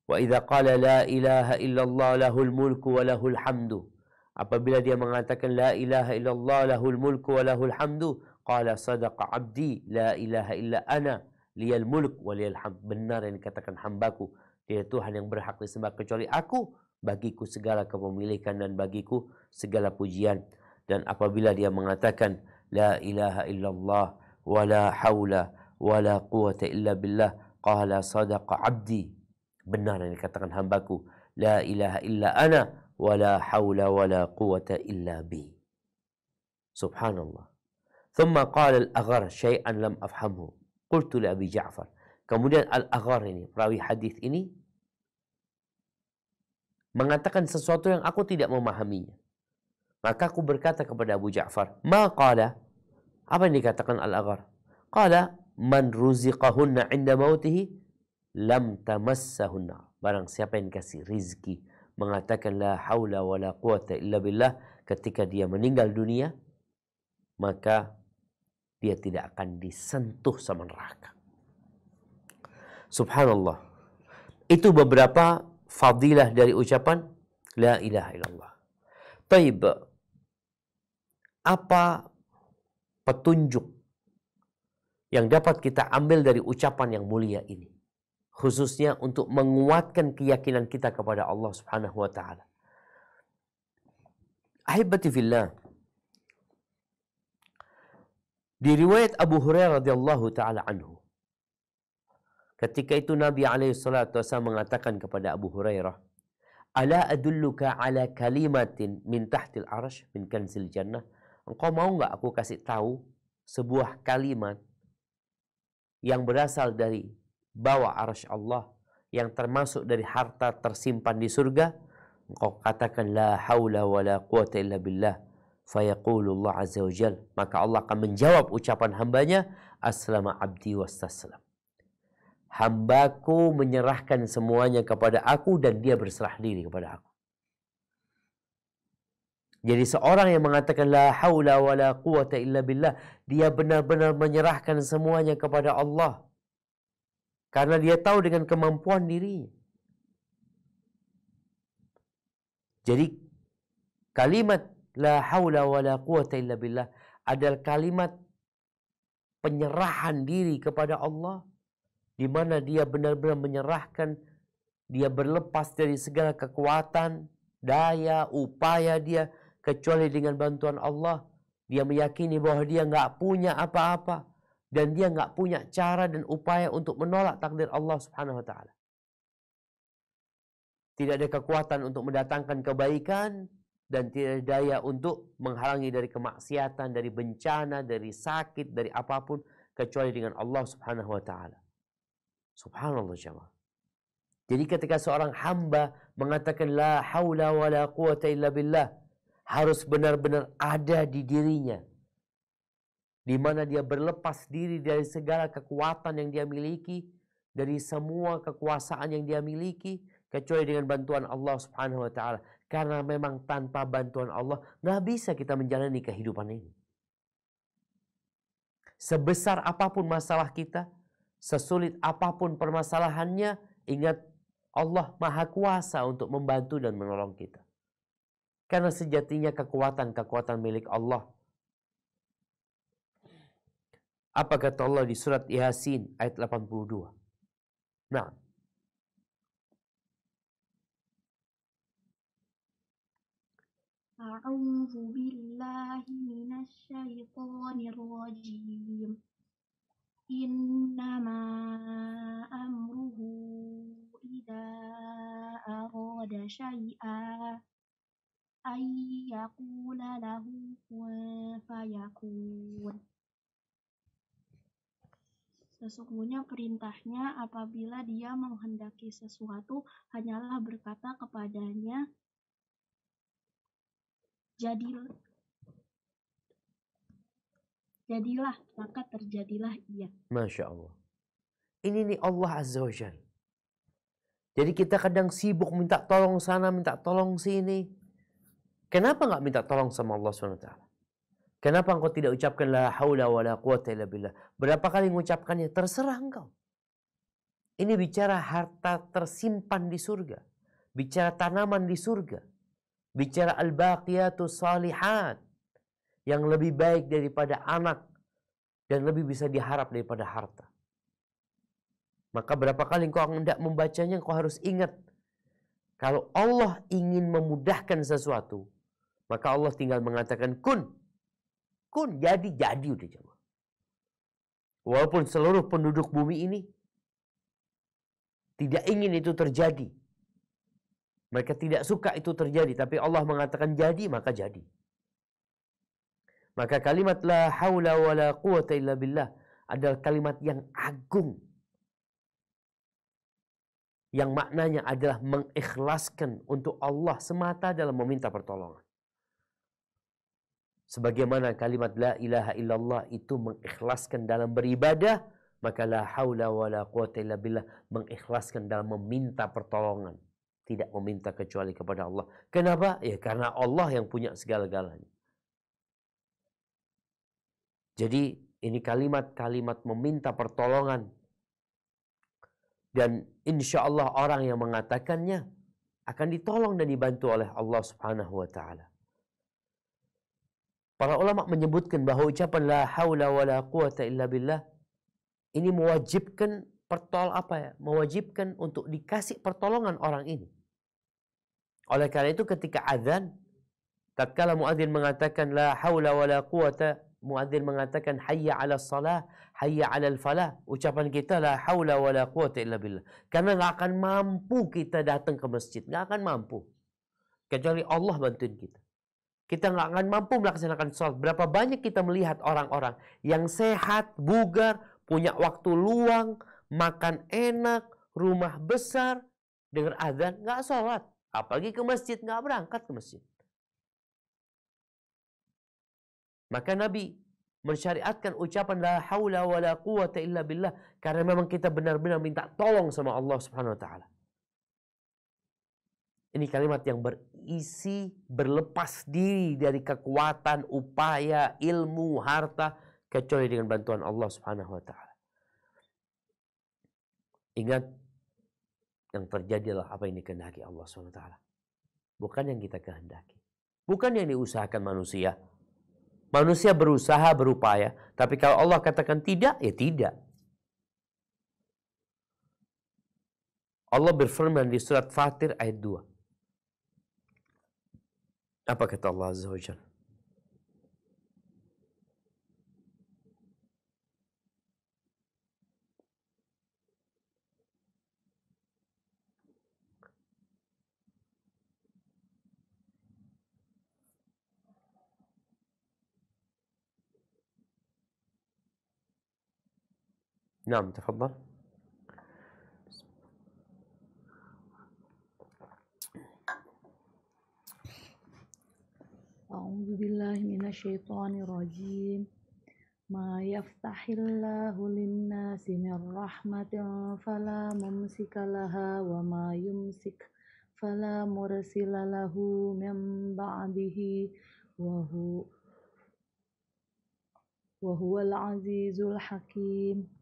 Wa idza qala la ilaha illallah lahul mulku wa lahul hamdu. Apabila dia mengatakan la ilaha illallah lahul mulku wa lahul hamdu, qala sadaqa 'abdi la ilaha illa ana liyal mulk wa liyal hamd. Benar yang dikatakan hambaku, tiada Tuhan yang berhak disembah kecuali aku, bagiku segala kepemilikan dan bagiku segala pujian. Dan apabila dia mengatakan la ilaha illallah wa la haula wa la quwata illa billah, qala sadaqa 'abdi. Benar yang dikatakan hambaku, la ilaha illa ana wa la haula wa la quwata illa bi. Subhanallah. Thumma qala al-Aghar syai'an lam afhamhu. Qultu li Abi Ja'far. Kemudian al-Aghar ini, perawi hadis ini, mengatakan sesuatu yang aku tidak memahaminya. Maka aku berkata kepada Abu Ja'far, ma qala? Apa yang dikatakan al-Aghar? Qala man ruziqahunna 'inda mautihi lam tamassahun nar. Barang siapa yang kasih rizki mengatakan la haula wala quwata illa billah ketika dia meninggal dunia, maka dia tidak akan disentuh sama neraka. Subhanallah. Itu beberapa fadilah dari ucapan la ilaha illallah. Taib, apa petunjuk yang dapat kita ambil dari ucapan yang mulia ini? Khususnya untuk menguatkan keyakinan kita kepada Allah Subhanahu wa taala. Ahibati fillah. Di riwayat Abu Hurairah radhiyallahu taala anhu, ketika itu Nabi alaihi salatu wasallam mengatakan kepada Abu Hurairah, "Ala adulluka ala kalimatin min tahtil arsy min kanzil jannah?" Engkau mau enggak aku kasih tahu sebuah kalimat yang berasal dari bawah arsy Allah, yang termasuk dari harta tersimpan di surga? Engkau katakan la haula wala quwata illa billah, fayaqulullah azza wajal, maka Allah akan menjawab ucapan hambanya, aslama abdi wastaslam. Hambaku menyerahkan semuanya kepada aku dan dia berserah diri kepada aku. Jadi seorang yang mengatakan la haula wala quwata illa billah, dia benar-benar menyerahkan semuanya kepada Allah. Karena dia tahu dengan kemampuan dirinya. Jadi kalimat la haula wala quwata illa billah adalah kalimat penyerahan diri kepada Allah, di mana dia benar-benar menyerahkan, dia berlepas dari segala kekuatan, daya, upaya dia, kecuali dengan bantuan Allah. Dia meyakini bahwa dia nggak punya apa-apa, dan dia nggak punya cara dan upaya untuk menolak takdir Allah Subhanahu wa taala. Tidak ada kekuatan untuk mendatangkan kebaikan, dan tidak ada daya untuk menghalangi dari kemaksiatan, dari bencana, dari sakit, dari apapun, kecuali dengan Allah Subhanahu wa taala. Subhanallah jemaah. Jadi ketika seorang hamba mengatakan la haula wala quwata illa billah, harus benar-benar ada di dirinya, di mana dia berlepas diri dari segala kekuatan yang dia miliki, dari semua kekuasaan yang dia miliki, kecuali dengan bantuan Allah Subhanahu wa taala. Karena memang tanpa bantuan Allah nggak bisa kita menjalani kehidupan ini. Sebesar apapun masalah kita, sesulit apapun permasalahannya, ingat Allah Maha Kuasa untuk membantu dan menolong kita. Karena sejatinya kekuatan milik Allah. Apa kata Allah di surat Yasin ayat 82? Nah, A'udzu billahi minasy syaithanir rajim. Innama amruhu idza arada syai'a ay yaqula lahu kun fayakun. Sesungguhnya perintahnya apabila dia menghendaki sesuatu hanyalah berkata kepadanya, jadilah, maka terjadilah ia. Masya Allah. Ini nih Allah Azza wa Jalla. Jadi kita kadang sibuk minta tolong sana, minta tolong sini. Kenapa nggak minta tolong sama Allah SWT? Kenapa engkau tidak ucapkan la haula wa la quwata illa billah? Berapa kali mengucapkannya? Terserah engkau. Ini bicara harta tersimpan di surga. Bicara tanaman di surga. Bicara al-baqiyatus salihat. Yang lebih baik daripada anak. Dan lebih bisa diharap daripada harta. Maka berapa kali engkau hendak membacanya, engkau harus ingat. Kalau Allah ingin memudahkan sesuatu, maka Allah tinggal mengatakan kun. Kun, jadi udah jemaah. Walaupun seluruh penduduk bumi ini tidak ingin itu terjadi. Mereka tidak suka itu terjadi. Tapi Allah mengatakan jadi, maka jadi. Maka kalimat la haula wa la quwata illa billah adalah kalimat yang agung. Yang maknanya adalah mengikhlaskan untuk Allah semata dalam meminta pertolongan. Sebagaimana kalimat la ilaha illallah itu mengikhlaskan dalam beribadah Maka la haula wala quwata illa billah, mengikhlaskan dalam meminta pertolongan. Tidak meminta kecuali kepada Allah. Kenapa? Ya karena Allah yang punya segala-galanya. Jadi ini kalimat-kalimat meminta pertolongan. Dan insya Allah orang yang mengatakannya akan ditolong dan dibantu oleh Allah Subhanahu wa ta'ala. Para ulama menyebutkan bahwa ucapan la haula wala quwata illa billah ini mewajibkan mewajibkan untuk dikasih pertolongan orang ini. Oleh karena itu ketika azan, tatkala muadzin mengatakan la haula wala quwata, muadzin mengatakan hayya 'ala shalah, hayya 'alal falah. Ucapan kita la haula wala quwata illa billah. Karena enggak akan mampu kita datang ke masjid, enggak akan mampu. Kecuali Allah bantuin kita. Kita nggak akan mampu melaksanakan sholat. Berapa banyak kita melihat orang-orang yang sehat, bugar, punya waktu luang, makan enak, rumah besar, dengar azan, nggak sholat. Apalagi ke masjid, nggak berangkat ke masjid. Maka Nabi mensyariatkan ucapan la haula wa la quwata illa billah. Karena memang kita benar-benar minta tolong sama Allah Subhanahu wa ta'ala. Ini kalimat yang berisi berlepas diri dari kekuatan, upaya, ilmu, harta, kecuali dengan bantuan Allah Subhanahu wa ta'ala. Ingat, yang terjadi adalah apa yang dikehendaki Allah Subhanahu wa ta'ala. Bukan yang kita kehendaki. Bukan yang diusahakan manusia. Manusia berusaha, berupaya. Tapi kalau Allah katakan tidak, ya tidak. Allah berfirman di surat Fatir ayat 2. Apa kata Allah Azza wa Jalla? نعم تفضل. أعوذ بالله من الشيطان الرجيم ما يفتح الله للناس من رحمة فلا ممسك لها وما يمسك فلا مرسل له من بعده وهو العزيز الحكيم.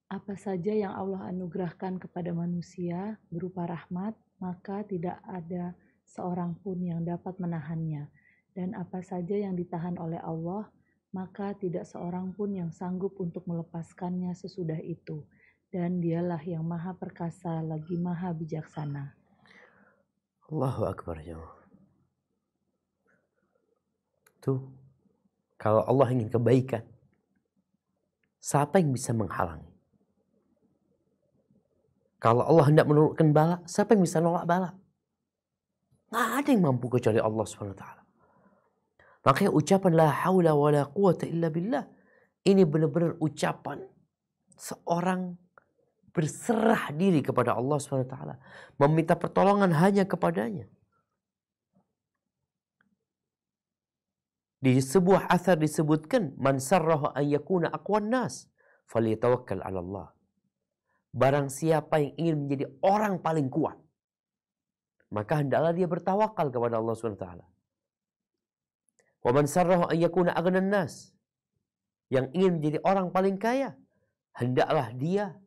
Apa saja yang Allah anugerahkan kepada manusia berupa rahmat, maka tidak ada seorang pun yang dapat menahannya. Dan apa saja yang ditahan oleh Allah, maka tidak seorang pun yang sanggup untuk melepaskannya sesudah itu. Dan dialah yang maha perkasa lagi maha bijaksana. Allahu Akbar ya Allah. Tuh, kalau Allah ingin kebaikan, siapa yang bisa menghalangi? Kalau Allah hendak menurunkan bala, siapa yang bisa nolak bala? Nggak ada yang mampu kecuali Allah Subhanahu wa ta'ala. Makanya ucapan la haula wa la quwata illa billah, ini benar-benar ucapan seorang berserah diri kepada Allah Subhanahu wa ta'ala, meminta pertolongan hanya kepadanya. Di sebuah athar disebutkan, man sarrahu an yakuna aqwan nas falyatawakkal 'ala Allah. Barang siapa yang ingin menjadi orang paling kuat, maka hendaklah dia bertawakal kepada Allah Subhanahu wa ta'ala. Wa man sarrahu an yakuna aghnan nas, yang ingin menjadi orang paling kaya, hendaklah dia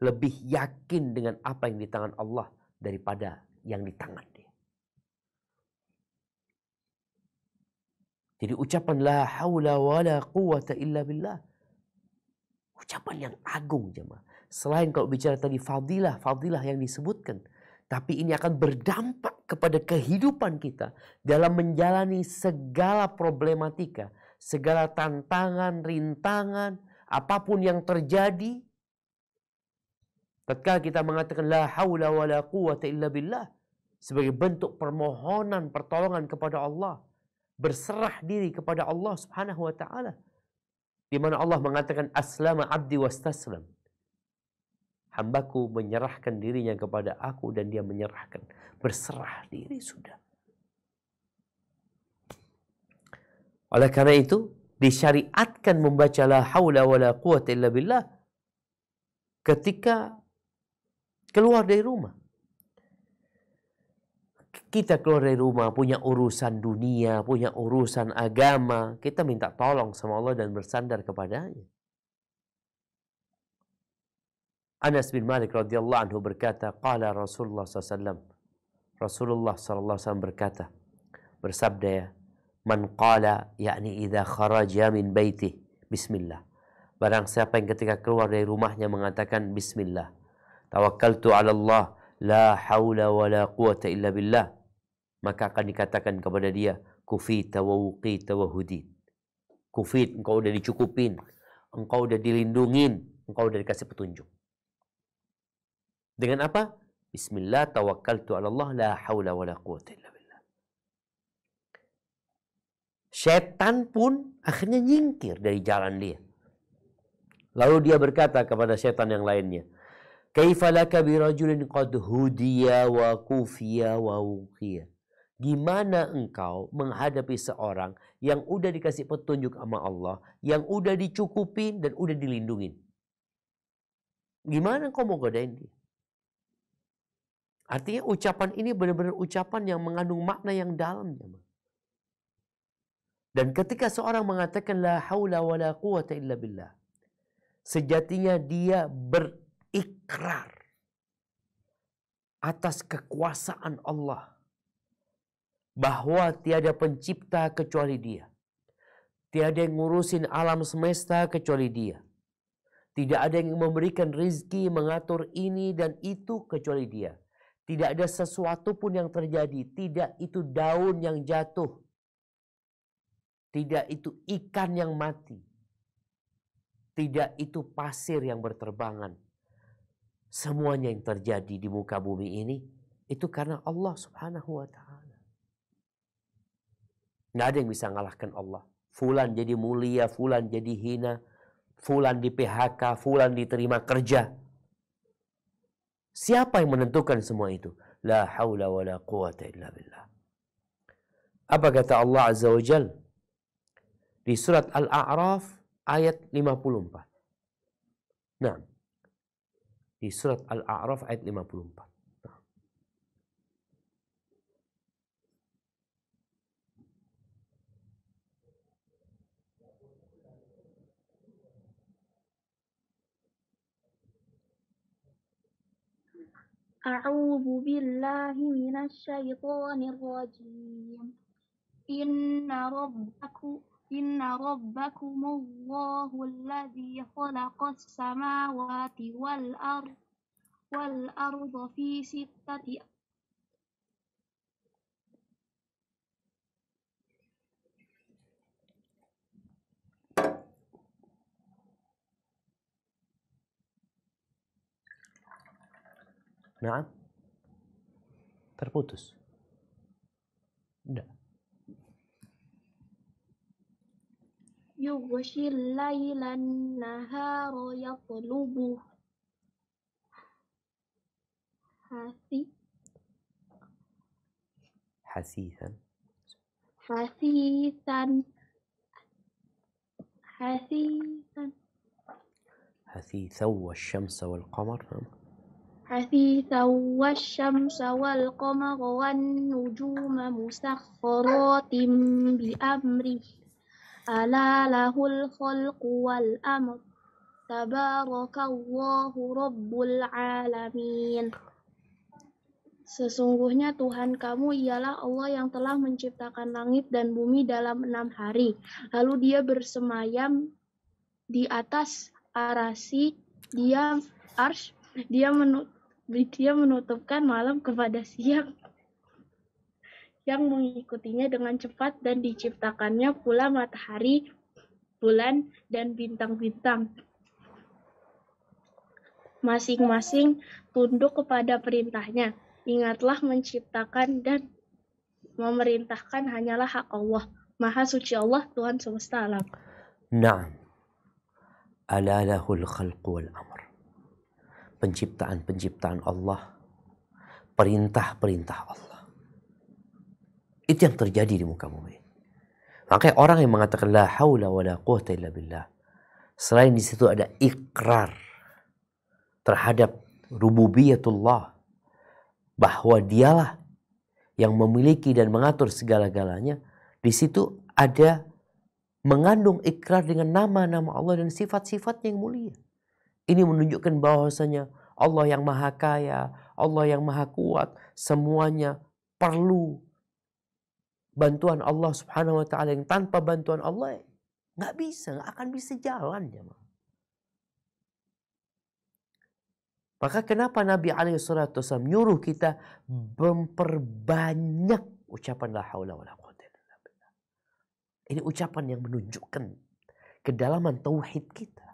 lebih yakin dengan apa yang di tangan Allah daripada yang di tangan dia. Jadi ucapan la haula wa la quwata illa billah, ucapan yang agung jemaah. Selain kalau bicara tadi fadilah yang disebutkan, tapi ini akan berdampak kepada kehidupan kita dalam menjalani segala problematika, segala tantangan, rintangan, apapun yang terjadi. Tatkala kita mengatakan la haula wa la quwata illa billah sebagai bentuk permohonan pertolongan kepada Allah, berserah diri kepada Allah Subhanahu wa ta'ala, di mana Allah mengatakan aslama abdi wastaslam. Hambaku menyerahkan dirinya kepada aku dan dia menyerahkan. Berserah diri sudah. Oleh karena itu, disyariatkan membaca la haula wala quwata illa billah ketika keluar dari rumah. Kita keluar dari rumah, punya urusan dunia, punya urusan agama, kita minta tolong sama Allah dan bersandar kepadanya. Anas bin Malik radhiyallahu anhu berkata, qala Rasulullah SAW. Rasulullah SAW berkata, bersabda ya, man qala, yakni idza kharaja min baitih, bismillah. Barang siapa yang ketika keluar dari rumahnya mengatakan bismillah. Tawakkaltu ala Allah, la haula wa la quwata illa billah. Maka akan dikatakan kepada dia, kufita wa wuqita wa hudid. Kufit, engkau udah dicukupin. Engkau udah dilindungin. Engkau udah dikasih petunjuk. Dengan apa? Bismillah, tawakkaltu ala Allah, la haula wa la quwata illa billah. Syaitan pun akhirnya nyingkir dari jalan dia. Lalu dia berkata kepada syaitan yang lainnya, kaifa laka birajulin qad hudiya wa kufiya wa wuqiya. Gimana engkau menghadapi seorang yang udah dikasih petunjuk sama Allah, yang udah dicukupin dan udah dilindungin? Gimana engkau mau godain dia? Artinya ucapan ini benar-benar ucapan yang mengandung makna yang dalam. Dan ketika seorang mengatakan la haula wa la quwata illa billah, sejatinya dia berikrar atas kekuasaan Allah. Bahwa tiada pencipta kecuali dia. Tiada yang ngurusin alam semesta kecuali dia. Tidak ada yang memberikan rizki, mengatur ini dan itu kecuali dia. Tidak ada sesuatu pun yang terjadi. Tidak itu daun yang jatuh. Tidak itu ikan yang mati. Tidak itu pasir yang berterbangan. Semuanya yang terjadi di muka bumi ini, itu karena Allah subhanahu wa ta'ala. Nggak ada yang bisa ngalahkan Allah. Fulan jadi mulia, fulan jadi hina, fulan di PHK, fulan diterima kerja. Siapa yang menentukan semua itu? La haula wa la quwata illa billah. Apa kata Allah Azza wa Jal? Di surat Al-A'raf ayat 54. Nah, di surat Al-A'raf ayat 54. A'udzu billahi minasy syaithanir rajim. Inna rabbakumullahu alladzi khalaqas samawati wal arda fi sittati Nah, terputus. Enggak. yughshil lailan nahara yatlubuh Hasisan. Hasithan wasyamsa wal qamar. حثيثا والشمس والقمر والنجوم مسخرات بأمره ألا له الخلق والأمر تبارك الله رب العالمين. Sesungguhnya Tuhan kamu ialah Allah yang telah menciptakan langit dan bumi dalam 6 hari. Lalu dia bersemayam di atas arasy, dia menutupkan malam kepada siang yang mengikutinya dengan cepat dan diciptakannya pula matahari, bulan, dan bintang-bintang. Masing-masing tunduk kepada perintahnya. Ingatlah menciptakan dan memerintahkan hanyalah hak Allah. Maha suci Allah, Tuhan semesta alam. Naam. Ala lahul khalqu wal amr. Penciptaan-penciptaan Allah, perintah-perintah Allah. Itu yang terjadi di muka bumi. Makanya orang yang mengatakan la haula wala quwata illa billah, selain di situ ada ikrar terhadap rububiyatullah, bahwa dialah yang memiliki dan mengatur segala-galanya, di situ ada mengandung ikrar dengan nama-nama Allah dan sifat-sifatnya yang mulia. Ini menunjukkan bahwasanya Allah yang maha kaya, Allah yang maha kuat, semuanya perlu bantuan Allah subhanahu wa ta'ala, yang tanpa bantuan Allah nggak akan bisa jalan. Maka kenapa Nabi SAW nyuruh kita memperbanyak ucapan la haula wala quwwata illa billah. Ini ucapan yang menunjukkan kedalaman tauhid kita.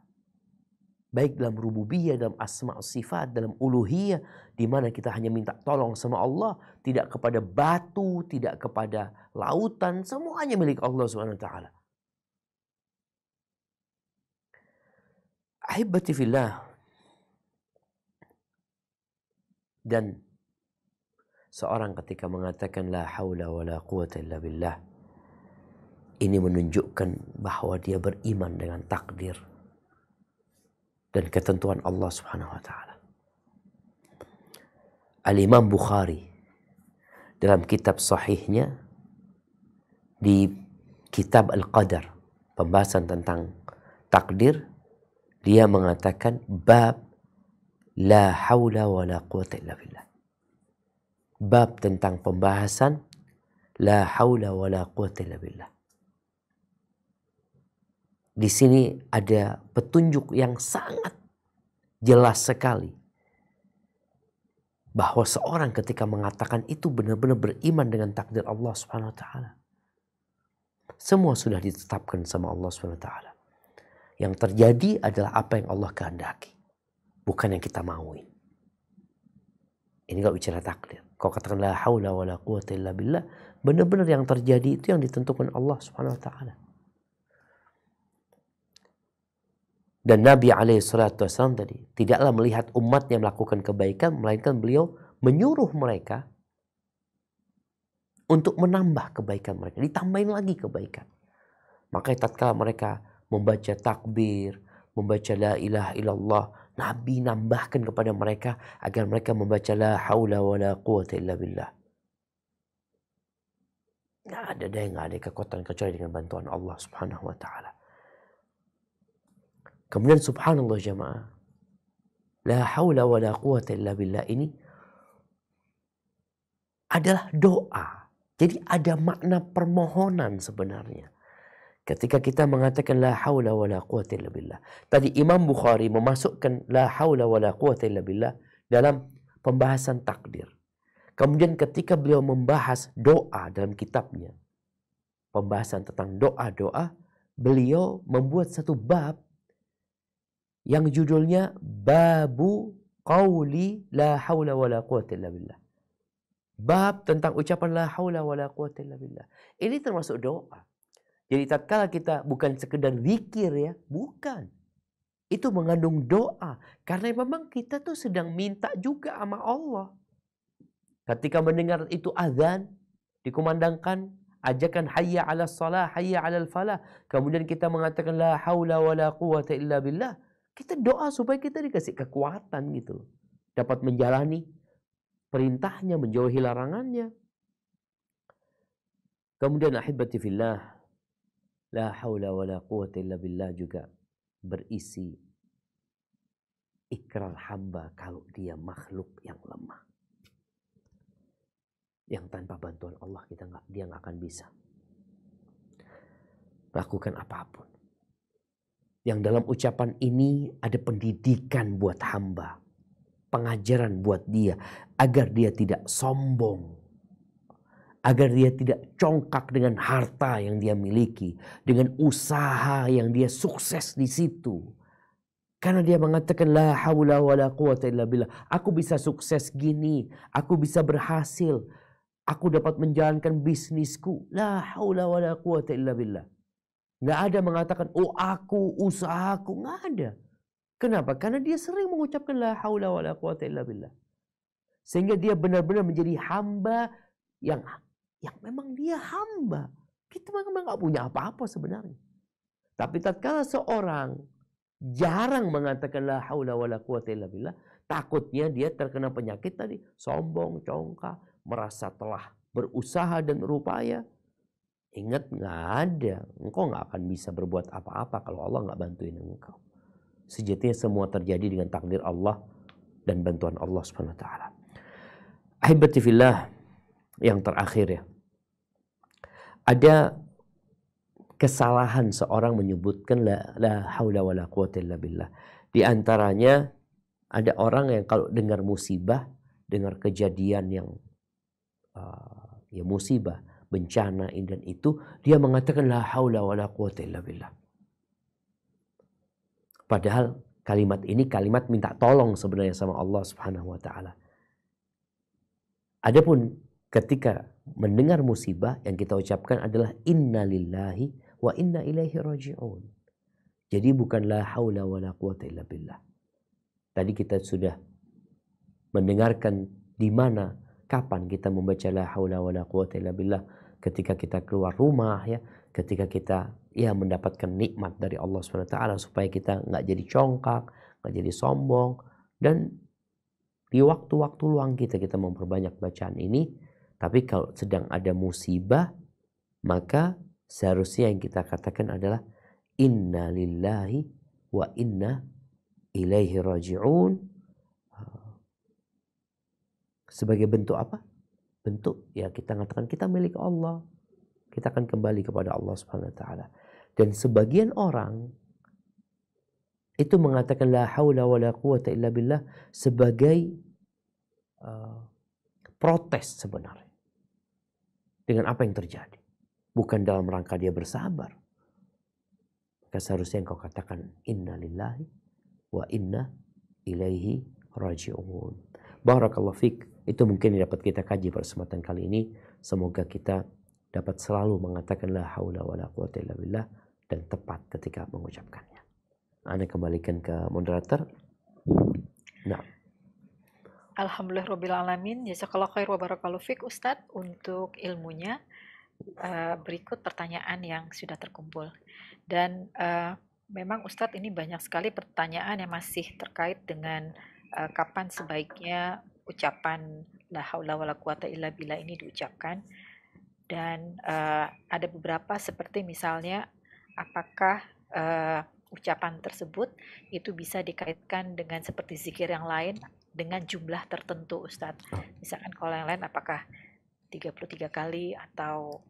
Baik dalam rububiyah, dalam asma' sifat, dalam uluhiyah, di mana kita hanya minta tolong sama Allah, tidak kepada batu, tidak kepada lautan, semuanya milik Allah Subhanahu wa taala. Ahibati fillah. Dan seorang ketika mengatakan la haula wala quwwata illa billah, ini menunjukkan bahwa dia beriman dengan takdir dan ketentuan Allah Subhanahu wa taala. Al-Imam Bukhari dalam kitab sahihnya di kitab Al-Qadar, pembahasan tentang takdir, dia mengatakan bab la haula wala quwwata illa billah. Bab tentang pembahasan la haula wala quwwata illa billah. Di sini ada petunjuk yang sangat jelas sekali bahwa seorang ketika mengatakan itu benar-benar beriman dengan takdir Allah Subhanahu wa taala. Semua sudah ditetapkan sama Allah Subhanahu wa taala. Yang terjadi adalah apa yang Allah kehendaki, bukan yang kita mauin. Ini kalau bicara takdir. Kau katakan la haula wala quwwata illa billah, benar-benar yang terjadi itu yang ditentukan Allah Subhanahu wa taala. Dan Nabi SAW tadi tidaklah melihat umatnya melakukan kebaikan, melainkan beliau menyuruh mereka untuk menambah kebaikan mereka, ditambahin lagi kebaikan. Makanya tatkala mereka membaca takbir, membaca la ilaha illallah, Nabi nambahkan kepada mereka agar mereka membaca la haula wala quwwata illa billah. Nggak ada kekuatan kecuali dengan bantuan Allah Subhanahu wa taala. Kemudian subhanallah jamaah, la haula wala quwwata illa billah ini adalah doa. Jadi ada makna permohonan sebenarnya. Ketika kita mengatakan la haula wala quwwata illa billah. Tadi Imam Bukhari memasukkan la haula wala quwwata illa billah dalam pembahasan takdir. Kemudian ketika beliau membahas doa dalam kitabnya, pembahasan tentang doa-doa, beliau membuat satu bab yang judulnya Babu Qauli La Haula Wala Quwwata Illa Billah. Bab tentang ucapan La Haula Wala Quwwata Illa Billah. Ini termasuk doa. Jadi tatkala kita bukan sekedar zikir ya, bukan. Itu mengandung doa. Karena memang kita tuh sedang minta juga sama Allah. Ketika mendengar itu azan, dikumandangkan, ajakan hayya ala salah, hayya ala falah. Kemudian kita mengatakan La Haula Wala Quwwata Illa Billah. Kita doa supaya kita dikasih kekuatan gitu. Dapat menjalani perintahnya, menjauhi larangannya. Kemudian ahibati fillah, la haula wala quwwata illa billah juga berisi ikrar hamba kalau dia makhluk yang lemah. Yang tanpa bantuan Allah dia nggak akan bisa melakukan apapun. Yang dalam ucapan ini ada pendidikan buat hamba. Pengajaran buat dia. Agar dia tidak sombong. Agar dia tidak congkak dengan harta yang dia miliki. Dengan usaha yang dia sukses di situ. Karena dia mengatakan la haula wala quwwata illa billah. Aku bisa sukses gini. Aku bisa berhasil. Aku dapat menjalankan bisnisku. La haula wala quwwata illa billah. Nggak ada mengatakan, oh aku, usahaku. Nggak ada. Kenapa? Karena dia sering mengucapkan la haula wa la quwwata illa billah. Sehingga dia benar-benar menjadi hamba yang memang dia hamba. kita memang nggak punya apa-apa sebenarnya. Tapi tatkala seorang jarang mengatakan la haula wala quwata illa billah, takutnya dia terkena penyakit tadi, sombong, congkak, merasa telah berusaha dan berupaya. Ingat, nggak ada. Engkau nggak akan bisa berbuat apa-apa kalau Allah nggak bantuin engkau. Sejatinya semua terjadi dengan takdir Allah dan bantuan Allah Subhanahu wa taala. Ahibati fillah, yang terakhir ya. Ada kesalahan seorang menyebutkan la haula wala quwata illa billah. Di antaranya ada orang yang kalau dengar musibah, dengar kejadian yang musibah, bencana ini dan itu, dia mengatakan la haula wala quwata illa billah. Padahal kalimat ini kalimat minta tolong sebenarnya sama Allah Subhanahu wa taala. Adapun ketika mendengar musibah yang kita ucapkan adalah inna lillahi wa inna ilaihi raji'un. Jadi bukan la haula wala quwata illa billah. Tadi kita sudah mendengarkan di mana, kapan kita membaca la haula wala quwata illa billah, ketika kita keluar rumah ya, ketika kita mendapatkan nikmat dari Allah Subhanahu wa taala supaya kita nggak jadi congkak, nggak jadi sombong, dan di waktu-waktu luang kita memperbanyak bacaan ini. Tapi kalau sedang ada musibah, maka seharusnya yang kita katakan adalah inna lillahi wa inna ilaihi raji'un. Sebagai bentuk apa? Bentuk ya kita mengatakan kita milik Allah. Kita akan kembali kepada Allah Subhanahu wa taala. Dan sebagian orang itu mengatakan la haula wala quwata illa billah sebagai protes sebenarnya dengan apa yang terjadi. Bukan dalam rangka dia bersabar. Maka seharusnya engkau katakan inna lillahi wa inna ilaihi raji'un. Barakallahu fiik. Itu mungkin yang dapat kita kaji pada kesempatan kali ini. Semoga kita dapat selalu mengatakan la haula wala quwata illa billah dan tepat ketika mengucapkannya. Anda kembalikan ke moderator. Nah. Alhamdulillahirrabbilalamin. Jazakallahu khair wa barakallahu fiik Ustadz untuk ilmunya. Berikut pertanyaan yang sudah terkumpul. Dan memang Ustadz ini banyak sekali pertanyaan yang masih terkait dengan kapan sebaiknya ucapan la haula wala quwata illa billah ini diucapkan. Dan ada beberapa seperti misalnya apakah ucapan tersebut itu bisa dikaitkan dengan seperti zikir yang lain dengan jumlah tertentu Ustadz. Misalkan kalau yang lain apakah 33 kali atau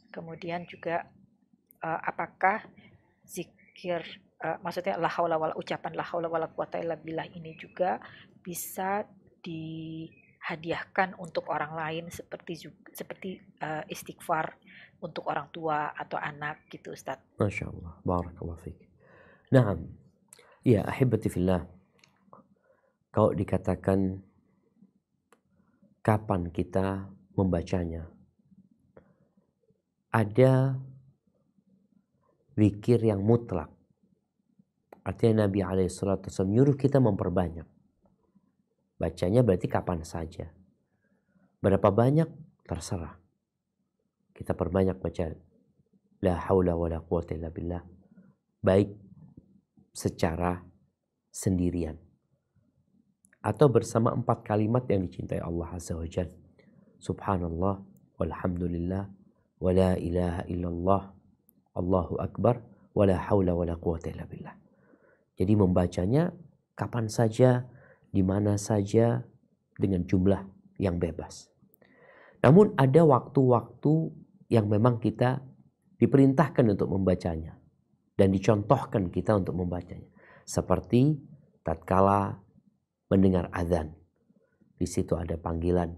kemudian juga apakah zikir maksudnya la haula wala ucapan la haula wala quwata illa billah ini juga bisa dihadiahkan untuk orang lain seperti istighfar untuk orang tua atau anak gitu Ustaz. Masya Allah, barakallahu fiik. Naam, ya ahibati fillah. Kalau dikatakan kapan kita membacanya, ada zikir yang mutlak. Artinya Nabi SAW menyuruh kita memperbanyak. Bacanya berarti kapan saja. Berapa banyak? Terserah. Kita perbanyak baca la haula wala quwata illa billah. Baik secara sendirian. Atau bersama 4 kalimat yang dicintai Allah Azza wa Jalla. Subhanallah, walhamdulillah, wa la ilaha illallah, Allahu Akbar, wa la hawla wa la quwata illa billah. Jadi membacanya kapan saja, di mana saja, dengan jumlah yang bebas. Namun ada waktu-waktu yang memang kita diperintahkan untuk membacanya. Dan dicontohkan kita untuk membacanya. Seperti tatkala mendengar azan. Di situ ada panggilan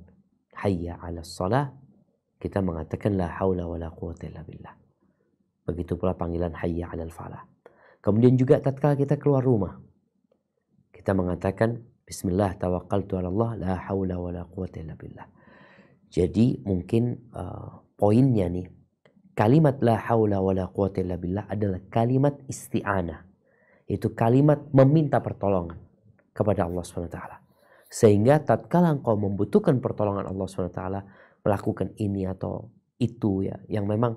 hayya 'alas shalah, kita mengatakan la haula wala quwata illa billah. Begitu pula panggilan hayya 'alal falah. Kemudian juga tatkala kita keluar rumah, kita mengatakan bismillah tawakkaltu 'ala Allah la haula wala quwata illa billah. Jadi mungkin poinnya nih, kalimat la haula wala quwata illa billah adalah kalimat isti'anah. Itu kalimat meminta pertolongan kepada Allah SWT. Sehingga tatkala engkau membutuhkan pertolongan Allah SWT, melakukan ini atau itu ya, yang memang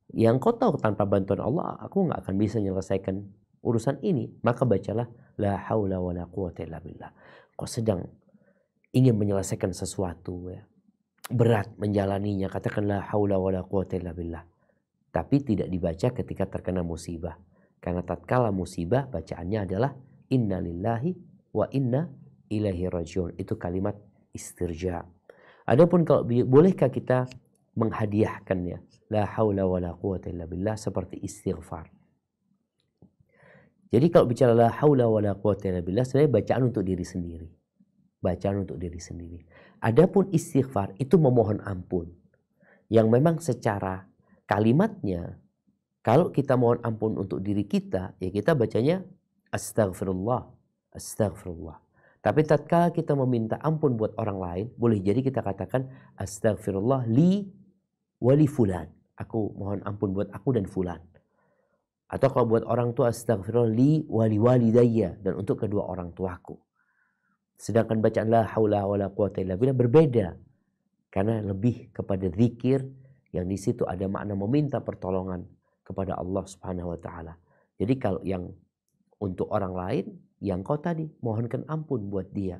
yang kau tahu tanpa bantuan Allah aku nggak akan bisa menyelesaikan urusan ini, maka bacalah la haula wala quwata illa billah. Kau sedang ingin menyelesaikan sesuatu ya, berat menjalaninya, katakan la haula wala quwata illa billah. Tapi tidak dibaca ketika terkena musibah, karena tatkala musibah bacaannya adalah inna lillahi wa inna ilaihi rajiun. Itu kalimat istirja. Adapun kalau bolehkah kita menghadiahkannya la haula wala quwata illa billah seperti istighfar. Jadi kalau bicara la haula wala quwata illa billah sebenarnya bacaan untuk diri sendiri. Bacaan untuk diri sendiri. Adapun istighfar itu memohon ampun. Yang memang secara kalimatnya kalau kita mohon ampun untuk diri kita, ya kita bacanya astaghfirullah, astaghfirullah. Tapi tatkala kita meminta ampun buat orang lain, boleh jadi kita katakan astaghfirullah li wali fulan. Aku mohon ampun buat aku dan fulan. Atau kalau buat orang tua astaghfirullah li wali walidayya, dan untuk kedua orang tuaku. Sedangkan bacaan la haula wala quwata illa billah berbeda. Karena lebih kepada zikir yang di situ ada makna meminta pertolongan kepada Allah Subhanahu wa taala. Jadi kalau yang untuk orang lain, yang kau tadi mohonkan ampun buat dia.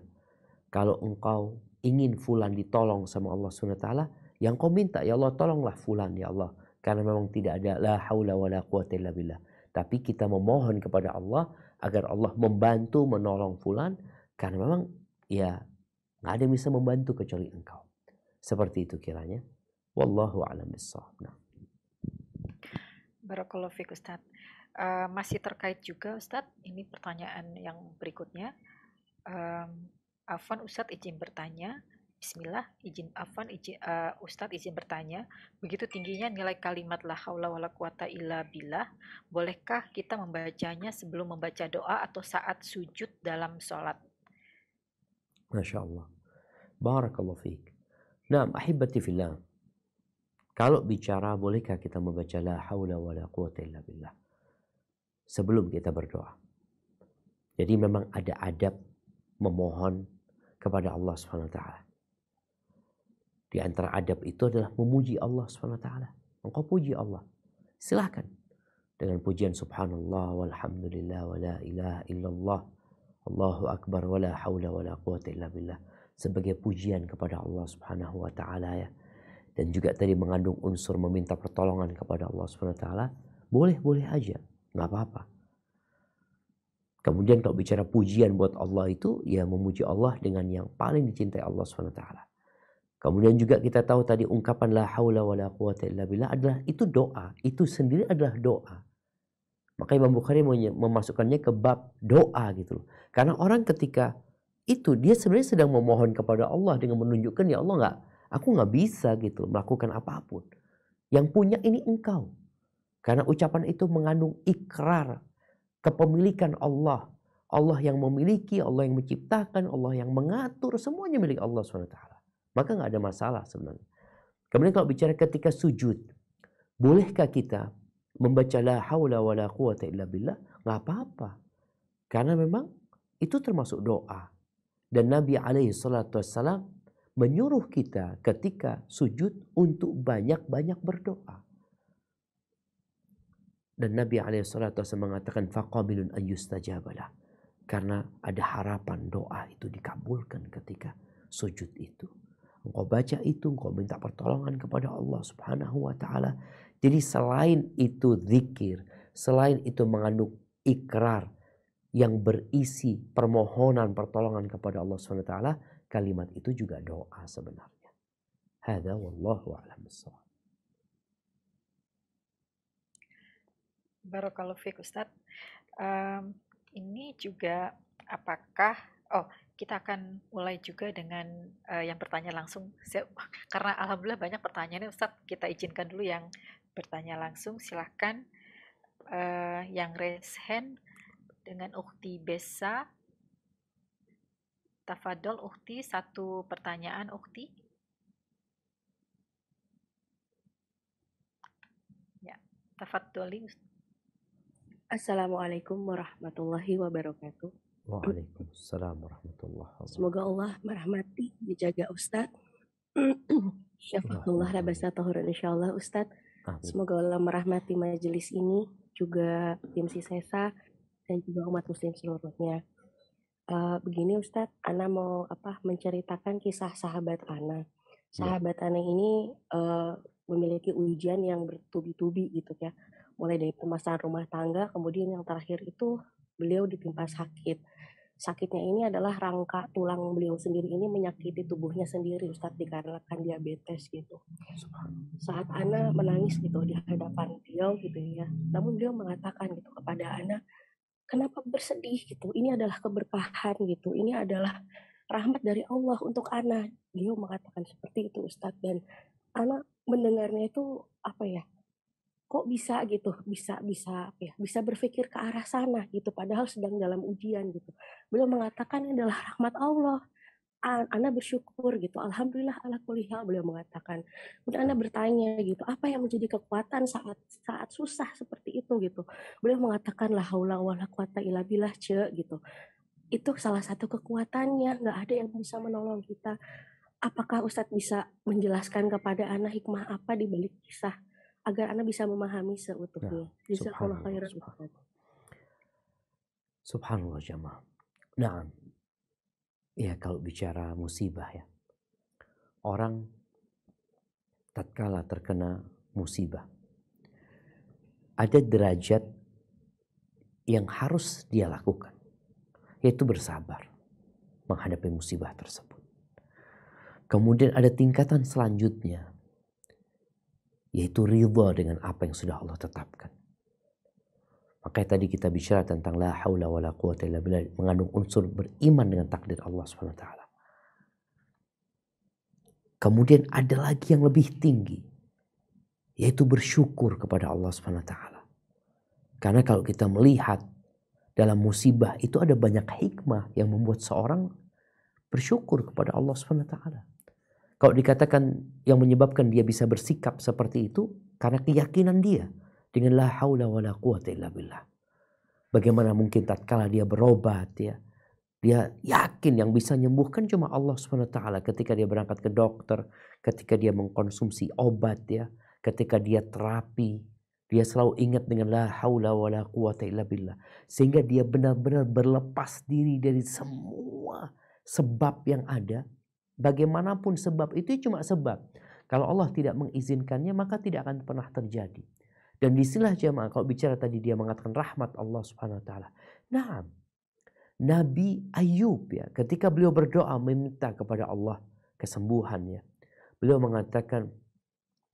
Kalau engkau ingin fulan ditolong sama Allah Subhanahu wa taala, yang kau minta, ya Allah tolonglah fulan ya Allah. Karena memang tidak ada la haula wala quwata illa billah. Tapi kita memohon kepada Allah agar Allah membantu menolong fulan, karena memang ya nggak ada yang bisa membantu kecuali engkau. Seperti itu kiranya. Wallahu a'lam bishawab. Nah. Barakallahu fiik Ustaz. Masih terkait juga Ustaz, ini pertanyaan yang berikutnya. Afwan Ustaz izin bertanya. Bismillah, Ustadz izin bertanya, begitu tingginya nilai kalimat la haula wala quwata illa billah, bolehkah kita membacanya sebelum membaca doa atau saat sujud dalam sholat? Masya Allah. Barakallahu fiik. Nah, ahibati fillah. Kalau bicara bolehkah kita membaca la haula wala quwata illa billah sebelum kita berdoa. Jadi memang ada adab memohon kepada Allah Subhanahu wa taala. Di antara adab itu adalah memuji Allah SWT. Engkau puji Allah. Silahkan. Dengan pujian subhanallah walhamdulillah wa la ilaha illallah. Allahu akbar wa la hawla wa la quwata illa billah. Sebagai pujian kepada Allah Subhanahu wa ta'ala ya. Dan juga tadi mengandung unsur meminta pertolongan kepada Allah Subhanahu wa ta'ala. Boleh-boleh aja. Nggak apa-apa. Kemudian kalau bicara pujian buat Allah itu, ya memuji Allah dengan yang paling dicintai Allah Subhanahu wa ta'ala. Kemudian juga kita tahu tadi ungkapan la haula wala quwata illa billah adalah itu doa. Itu sendiri adalah doa. Maka Imam Bukhari memasukkannya ke bab doa gitu loh. Karena orang ketika itu dia sebenarnya sedang memohon kepada Allah dengan menunjukkan ya Allah aku nggak bisa gitu melakukan apapun. Yang punya ini engkau. Karena ucapan itu mengandung ikrar kepemilikan Allah. Allah yang memiliki, Allah yang menciptakan, Allah yang mengatur, semuanya milik Allah SWT. Maka nggak ada masalah sebenarnya. Kemudian kalau bicara ketika sujud, bolehkah kita membaca la haula wala quwata illa billah? Nggak apa-apa. Karena memang itu termasuk doa. Dan Nabi SAW menyuruh kita ketika sujud untuk banyak-banyak berdoa. Dan Nabi SAW mengatakan faqabilun an yustajabalah. Karena ada harapan doa itu dikabulkan ketika sujud itu. Engkau baca itu, engkau minta pertolongan kepada Allah Subhanahu wa ta'ala. Jadi selain itu zikir, selain itu mengandung ikrar yang berisi permohonan pertolongan kepada Allah Subhanahu wa ta'ala, kalimat itu juga doa sebenarnya. Hadza wallahu a'lam bishawab. Barakallahu fiik Ustaz. Ini juga apakah kita akan mulai juga dengan yang bertanya langsung. Karena alhamdulillah banyak pertanyaannya Ustaz, kita izinkan dulu yang bertanya langsung. Silahkan yang raise hand dengan Ukhti Besa. Tafadol Ukhti, satu pertanyaan Ukhti. Ya, tafadoli. Assalamualaikum warahmatullahi wabarakatuh. Waalaikumsalam warahmatullahi wabarakatuh. Semoga Allah merahmati, menjaga Ustadz. Syafaqullah labasa tahurun insyaallah Ustadz. Amin. Semoga Allah merahmati majelis ini, juga tim Sisesa dan juga umat muslim seluruhnya. Begini Ustadz, Ana mau menceritakan kisah sahabat Ana. Sahabat Ana ini memiliki ujian yang bertubi-tubi gitu ya. Mulai dari permasalahan rumah tangga, kemudian yang terakhir itu beliau ditimpa sakit. Sakitnya ini adalah rangka tulang beliau sendiri ini menyakiti tubuhnya sendiri Ustadz, dikarenakan diabetes gitu. Saat Ana menangis gitu di hadapan beliau gitu ya, namun beliau mengatakan gitu kepada Ana, kenapa bersedih gitu, ini adalah keberkahan gitu, ini adalah rahmat dari Allah untuk Ana. Beliau mengatakan seperti itu Ustadz, dan Ana mendengarnya itu kok bisa gitu, bisa berpikir ke arah sana gitu, padahal sedang dalam ujian gitu. Beliau mengatakan ini adalah rahmat Allah. Ana bersyukur gitu, alhamdulillah ala kulli hal, beliau mengatakan. Kemudian Ana bertanya gitu, apa yang menjadi kekuatan saat susah seperti itu gitu. Beliau mengatakan la haula wala quwata illa billah gitu. Itu salah satu kekuatannya, nggak ada yang bisa menolong kita. Apakah Ustadz bisa menjelaskan kepada Ana hikmah apa di balik kisah agar Ana bisa memahami seutuhnya? Jazakallah khairan. Subhanallah jamaah. Nah, ya kalau bicara musibah ya, orang tatkala terkena musibah, ada derajat yang harus dia lakukan, yaitu bersabar menghadapi musibah tersebut. Kemudian ada tingkatan selanjutnya, yaitu ridha dengan apa yang sudah Allah tetapkan. Makanya tadi kita bicara tentang la haula wala quwata illa billah, mengandung unsur beriman dengan takdir Allah Subhanahu wa taala. Kemudian ada lagi yang lebih tinggi, yaitu bersyukur kepada Allah Subhanahu wa taala. Karena kalau kita melihat dalam musibah itu ada banyak hikmah yang membuat seorang bersyukur kepada Allah Subhanahu wa taala. Kalau dikatakan yang menyebabkan dia bisa bersikap seperti itu karena keyakinan dia dengan la haula wala quwata illa billah. Bagaimana mungkin tatkala dia berobat ya, dia yakin yang bisa menyembuhkan cuma Allah Subhanahu wa taala. Ketika dia berangkat ke dokter, ketika dia mengkonsumsi obat ya, ketika dia terapi, dia selalu ingat dengan la haula wala quwata illa billah, sehingga dia benar-benar berlepas diri dari semua sebab yang ada. Bagaimanapun sebab itu cuma sebab. Kalau Allah tidak mengizinkannya maka tidak akan pernah terjadi. Dan disinilah jamaah kalau bicara tadi dia mengatakan rahmat Allah Subhanahu wa taala. Nah, Nabi Ayub ya, ketika beliau berdoa meminta kepada Allah kesembuhannya, beliau mengatakan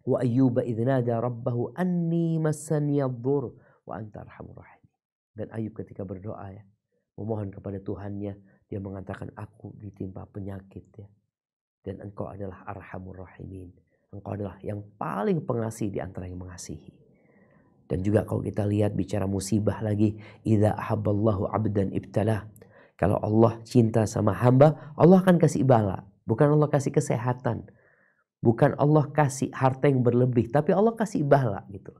wa ayyuba idz nada rabbahu anni massani ad-dur wa anta arhamur rahim. Dan Ayub ketika berdoa ya, memohon kepada Tuhannya, dia mengatakan aku ditimpa penyakit ya. Dan engkau adalah arhamur rahimin. Engkau adalah yang paling pengasih di antara yang mengasihi. Dan juga kalau kita lihat bicara musibah lagi, idza ahabballahu 'abdan ibtalah. Kalau Allah cinta sama hamba, Allah akan kasih bala. Bukan Allah kasih kesehatan. Bukan Allah kasih harta yang berlebih, tapi Allah kasih bala gitu.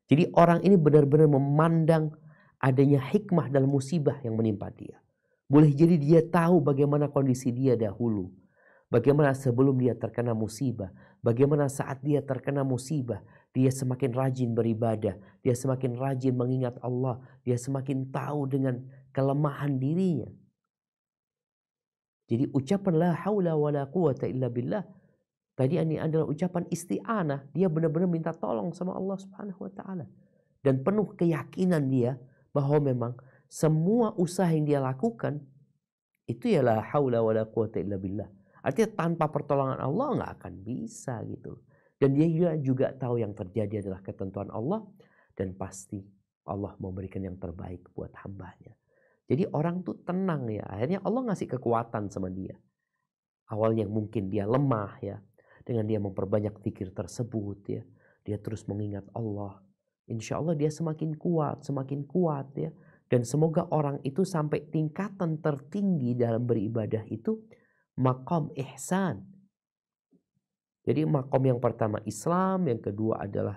Jadi orang ini benar-benar memandang adanya hikmah dalam musibah yang menimpa dia. Boleh jadi dia tahu bagaimana kondisi dia dahulu. Bagaimana sebelum dia terkena musibah. Bagaimana saat dia terkena musibah. Dia semakin rajin beribadah. Dia semakin rajin mengingat Allah. Dia semakin tahu dengan kelemahan dirinya. Jadi ucapan la haula wa la quwata illa billah. Tadi ini adalah ucapan isti'anah. Dia benar-benar minta tolong sama Allah Subhanahu wa ta'ala. Dan penuh keyakinan dia bahwa memang semua usaha yang dia lakukan itu ya la haula wa la quwata illa billah. Artinya tanpa pertolongan Allah nggak akan bisa gitu. Dan dia juga tahu yang terjadi adalah ketentuan Allah. Dan pasti Allah memberikan yang terbaik buat hambanya. Jadi orang tuh tenang ya. Akhirnya Allah ngasih kekuatan sama dia. Awalnya mungkin dia lemah ya. Dengan dia memperbanyak zikir tersebut ya. Dia terus mengingat Allah. Insya Allah dia semakin kuat ya. Dan semoga orang itu sampai tingkatan tertinggi dalam beribadah itu maqam ihsan. Jadi maqam yang pertama Islam, yang kedua adalah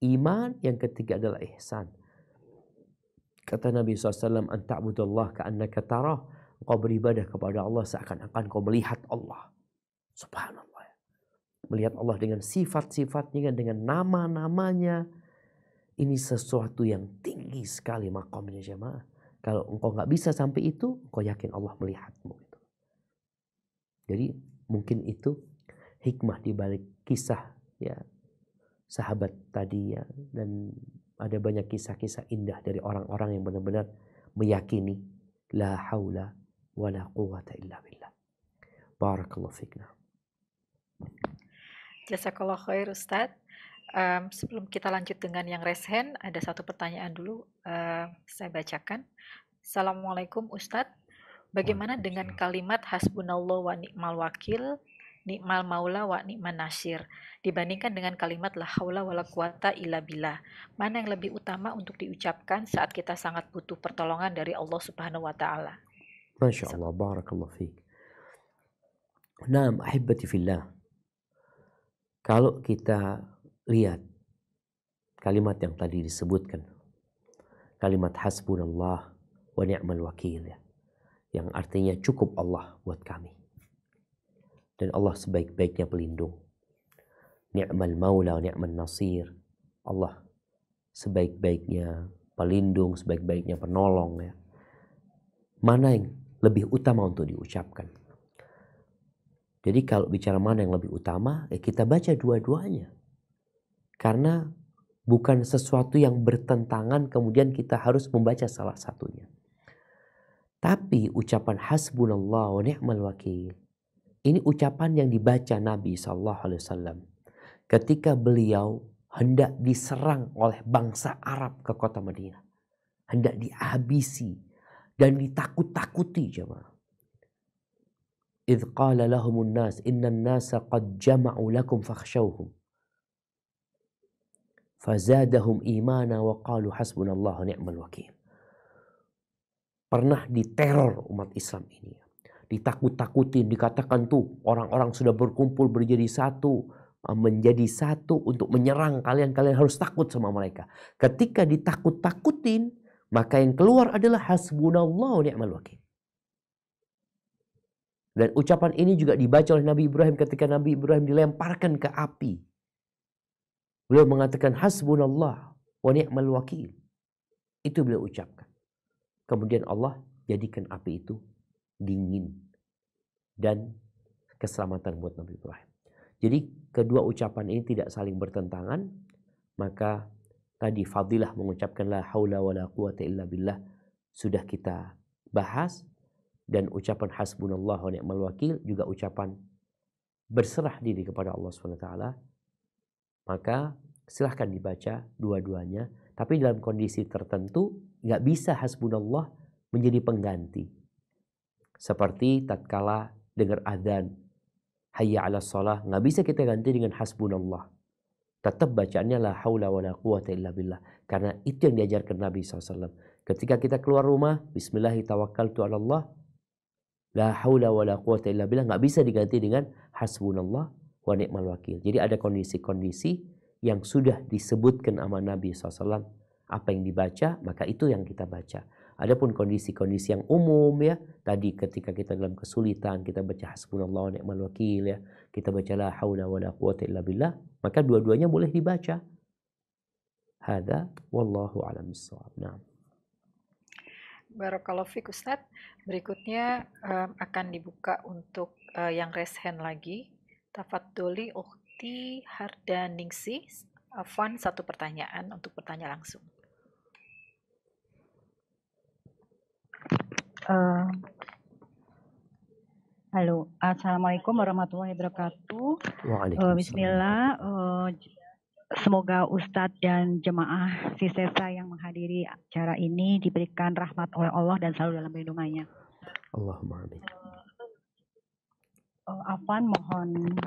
iman, yang ketiga adalah ihsan. Kata Nabi SAW, an ta'budallah ka'annaka tarah. Engkau beribadah kepada Allah seakan-akan kau melihat Allah. Subhanallah. melihat Allah dengan sifat-sifatnya, dengan nama-namanya. Ini sesuatu yang tinggi sekali makamnya jemaah. Kalau engkau nggak bisa sampai itu, engkau yakin Allah melihatmu. Jadi mungkin itu hikmah di balik kisah ya sahabat tadi ya, dan ada banyak kisah-kisah indah dari orang-orang yang benar-benar meyakini la haula wala quwata illa billah. Barakallahu fikna. Jazakallah khair Ustadz. Sebelum kita lanjut dengan yang raise hand, ada satu pertanyaan dulu saya bacakan. Assalamualaikum Ustadz, bagaimana dengan kalimat hasbunallah wa ni'mal wakil, ni'mal maula wa ni'man nasir dibandingkan dengan kalimat la haula wala quwata illa billah? Mana yang lebih utama untuk diucapkan saat kita sangat butuh pertolongan dari Allah Subhanahu wa taala? Masya Allah, barakallahu fiik. Naam, ahibati fillah. Kalau kita lihat kalimat yang tadi disebutkan, kalimat hasbunallah wa ni'mal wakil ya, yang artinya cukup Allah buat kami. Dan Allah sebaik-baiknya pelindung. Ni'mal maula wa ni'man nasir. Allah sebaik-baiknya pelindung, sebaik-baiknya penolong ya. Mana yang lebih utama untuk diucapkan? Jadi kalau bicara mana yang lebih utama, kita baca dua-duanya. Karena bukan sesuatu yang bertentangan kemudian kita harus membaca salah satunya. Tapi ucapan hasbunallah wa ni'mal wakil, ini ucapan yang dibaca Nabi SAW ketika beliau hendak diserang oleh bangsa Arab ke kota Madinah. Hendak dihabisi dan ditakut-takuti jemaah. إذ قال لهم الناس إن الناس قد جمعوا لكم فاخشوهم فزادهم إيمانا وقالوا حسبنا الله ونعم الوكيل. Pernah diteror umat Islam ini, ditakut-takutin, dikatakan tuh orang-orang sudah berkumpul menjadi satu untuk menyerang kalian, kalian harus takut sama mereka. Ketika ditakut-takutin, maka yang keluar adalah hasbunallah wa ni'mal wakil. Dan ucapan ini juga dibaca oleh Nabi Ibrahim ketika Nabi Ibrahim dilemparkan ke api. Beliau mengatakan hasbunallah wa ni'mal wakil. Itu beliau ucapkan. Kemudian Allah jadikan api itu dingin dan keselamatan buat Nabi Ibrahim. Jadi kedua ucapan ini tidak saling bertentangan. Maka tadi fadilah mengucapkan la haula wala quwata illa billah sudah kita bahas. Dan ucapan hasbunallah wa ni'mal wakil juga ucapan berserah diri kepada Allah SWT. Maka silahkan dibaca dua-duanya. Tapi dalam kondisi tertentu nggak bisa hasbunallah menjadi pengganti. Seperti tatkala dengar adzan hayya 'alas shalah, nggak bisa kita ganti dengan hasbunallah. Tetap bacaannya la haula wala quwata illa billah. Karena itu yang diajarkan Nabi SAW. Ketika kita keluar rumah, bismillahi tawakkaltu 'ala Allah. La haula wala quwata illa billah nggak bisa diganti dengan hasbunallah wa ni'mal wakil. Jadi ada kondisi-kondisi yang sudah disebutkan sama Nabi SAW. Apa yang dibaca, maka itu yang kita baca. Adapun kondisi-kondisi yang umum ya, tadi ketika kita dalam kesulitan, kita baca hasbunallah wa ni'mal wakil ya, kita baca la haula wala quwata illa billah, maka dua-duanya boleh dibaca. Hadza wallahu a'lam bissawab. Nah. Barakallahu fiik Ustadz. Berikutnya akan dibuka untuk yang raise hand lagi. Tafadholi Ukhti Hardaningsi. Afwan, satu pertanyaan untuk bertanya langsung. Halo, Assalamualaikum warahmatullahi wabarakatuh. Waalaikumsalam. Bismillah. Semoga Ustadz dan jemaah Sisesa yang menghadiri acara ini diberikan rahmat oleh Allah dan selalu dalam lindungannya. Allahumma amin. Afwan, mohon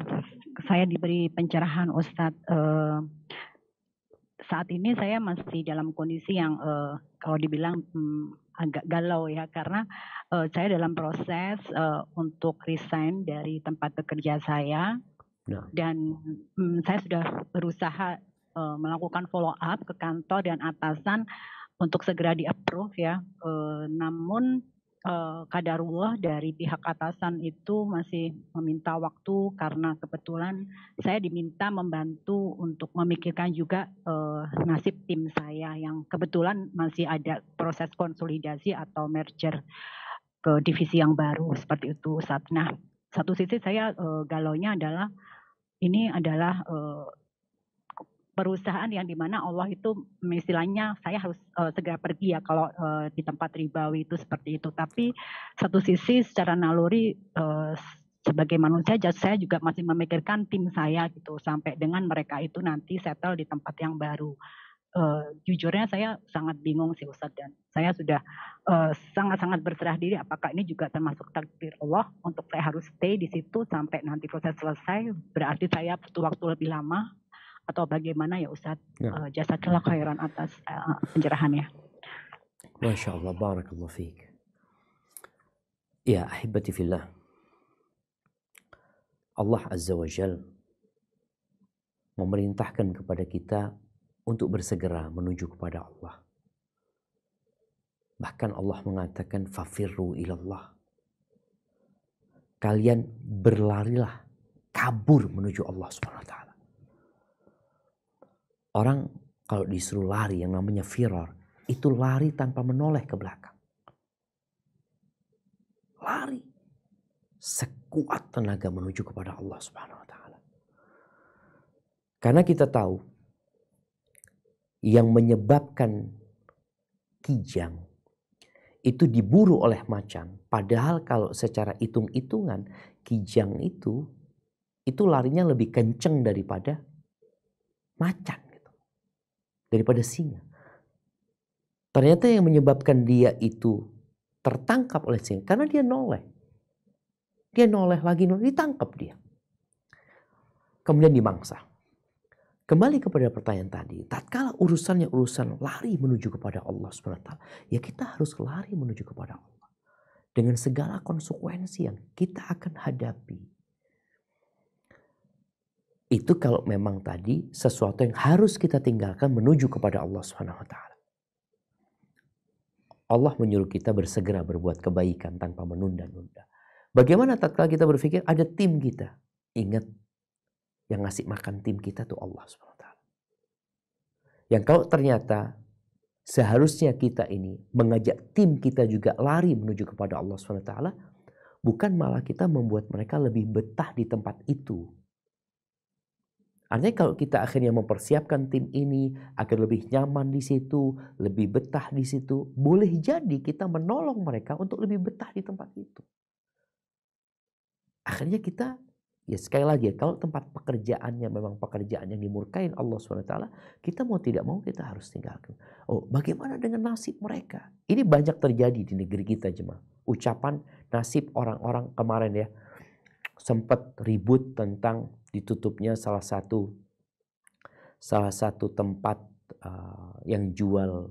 saya diberi pencerahan Ustadz. Saat ini saya masih dalam kondisi yang kalau dibilang agak galau ya, karena saya dalam proses untuk resign dari tempat bekerja saya. Nah. Dan saya sudah berusaha melakukan follow up ke kantor dan atasan untuk segera di-approve ya. Namun qadarullah dari pihak atasan itu masih meminta waktu karena kebetulan saya diminta membantu untuk memikirkan juga nasib tim saya yang kebetulan masih ada proses konsolidasi atau merger ke divisi yang baru seperti itu Ustadz. Nah, satu sisi saya galaunya adalah ini adalah perusahaan yang dimana Allah itu istilahnya saya harus segera pergi ya kalau di tempat ribawi itu seperti itu. Tapi satu sisi secara naluri sebagai manusia saya juga masih memikirkan tim saya gitu sampai dengan mereka itu nanti settle di tempat yang baru. Jujurnya saya sangat bingung sih Ustadz dan saya sudah sangat-sangat berserah diri apakah ini juga termasuk takdir Allah untuk saya harus stay di situ sampai nanti proses selesai, berarti saya butuh waktu lebih lama atau bagaimana ya Ustadz? Jazakallah khairan atas pencerahannya. Masya Allah, barakallahu fiik. Ya ahibati fillah, Allah Azza wa Jal memerintahkan kepada kita untuk bersegera menuju kepada Allah. Bahkan Allah mengatakan fafirru ilallah. Kalian berlarilah, kabur menuju Allah Subhanahu wa taala. Orang kalau disuruh lari yang namanya firar, itu lari tanpa menoleh ke belakang. Lari sekuat tenaga menuju kepada Allah Subhanahu wa taala. Karena kita tahu yang menyebabkan kijang itu diburu oleh macan. Padahal kalau secara hitung-hitungan kijang itu larinya lebih kenceng daripada macan. Daripada singa. Ternyata yang menyebabkan dia itu tertangkap oleh singa karena dia noleh. Dia noleh lagi, ditangkap dia. Kemudian dimangsa. Kembali kepada pertanyaan tadi, tatkala urusannya urusan lari menuju kepada Allah SWT, ya kita harus lari menuju kepada Allah. Dengan segala konsekuensi yang kita akan hadapi. Itu kalau memang tadi sesuatu yang harus kita tinggalkan menuju kepada Allah Subhanahu wa taala. Allah menyuruh kita bersegera berbuat kebaikan tanpa menunda-nunda. Bagaimana tatkala kita berpikir ada tim kita? Ingat yang ngasih makan tim kita tuh Allah Subhanahu wa taala. Yang kalau ternyata seharusnya kita ini mengajak tim kita juga lari menuju kepada Allah Subhanahu wa taala, bukan malah kita membuat mereka lebih betah di tempat itu. Artinya kalau kita akhirnya mempersiapkan tim ini agar lebih nyaman di situ, lebih betah di situ, boleh jadi kita menolong mereka untuk lebih betah di tempat itu. Akhirnya kita, ya sekali lagi, kalau tempat pekerjaannya memang pekerjaan yang dimurkain Allah SWT, kita mau tidak mau kita harus tinggalkan. Oh, bagaimana dengan nasib mereka? Ini banyak terjadi di negeri kita jemaah. Ucapan nasib orang-orang kemarin ya, sempat ribut tentang ditutupnya salah satu tempat yang jual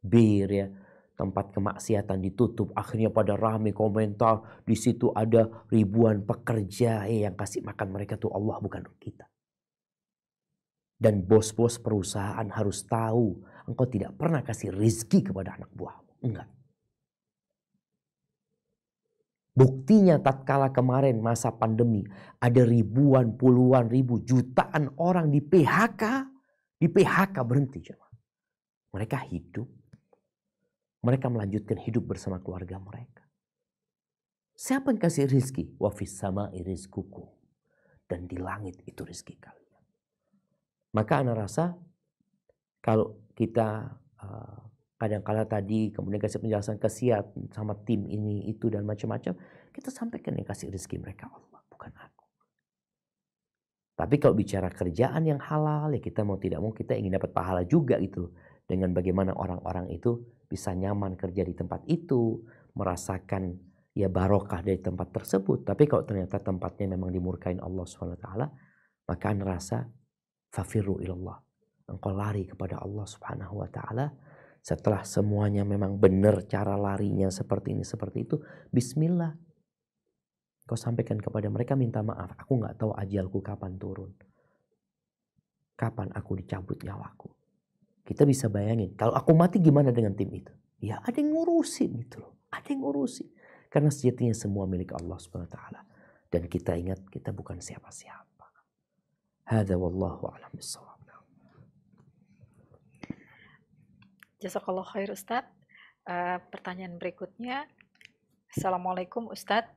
bir ya, tempat kemaksiatan ditutup. Akhirnya pada rame komentar, di situ ada ribuan pekerja yang kasih makan mereka tuh Allah bukan kita. Dan bos-bos perusahaan harus tahu engkau tidak pernah kasih rizki kepada anak buahmu. Enggak. Buktinya tatkala kemarin masa pandemi ada ribuan, puluhan ribu, jutaan orang di PHK berhenti jemaah. Mereka hidup. Mereka melanjutkan hidup bersama keluarga mereka. Siapa yang kasih rizki? Wa fis sama'i rizqukum. Dan di langit itu rizki kalian. Maka ana rasa kalau kita kadang-kala tadi kemudian kasih penjelasan kesiap sama tim ini itu dan macam-macam, kita sampaikan yang kasih rezeki mereka Allah, bukan aku. Tapi kalau bicara kerjaan yang halal ya kita mau tidak mau kita ingin dapat pahala juga gitu, dengan bagaimana orang-orang itu bisa nyaman kerja di tempat itu, merasakan ya barokah dari tempat tersebut. Tapi kalau ternyata tempatnya memang dimurkain Allah SWT, maka ngerasa fafirru ilallah, engkau lari kepada Allah Subhanahu wa taala. Setelah semuanya memang benar cara larinya seperti ini, seperti itu, bismillah. Kau sampaikan kepada mereka, minta maaf. Aku gak tahu ajalku kapan turun. Kapan aku dicabut nyawaku. Kita bisa bayangin, kalau aku mati gimana dengan tim itu? Ya ada yang ngurusin itu loh. Ada yang ngurusi. Karena sejatinya semua milik Allah Subhanahu wa taala. Dan kita ingat kita bukan siapa-siapa. Hadza wallahu a'lam bissawab. Jazakallah khair Ustadz. Pertanyaan berikutnya. Assalamualaikum Ustadz.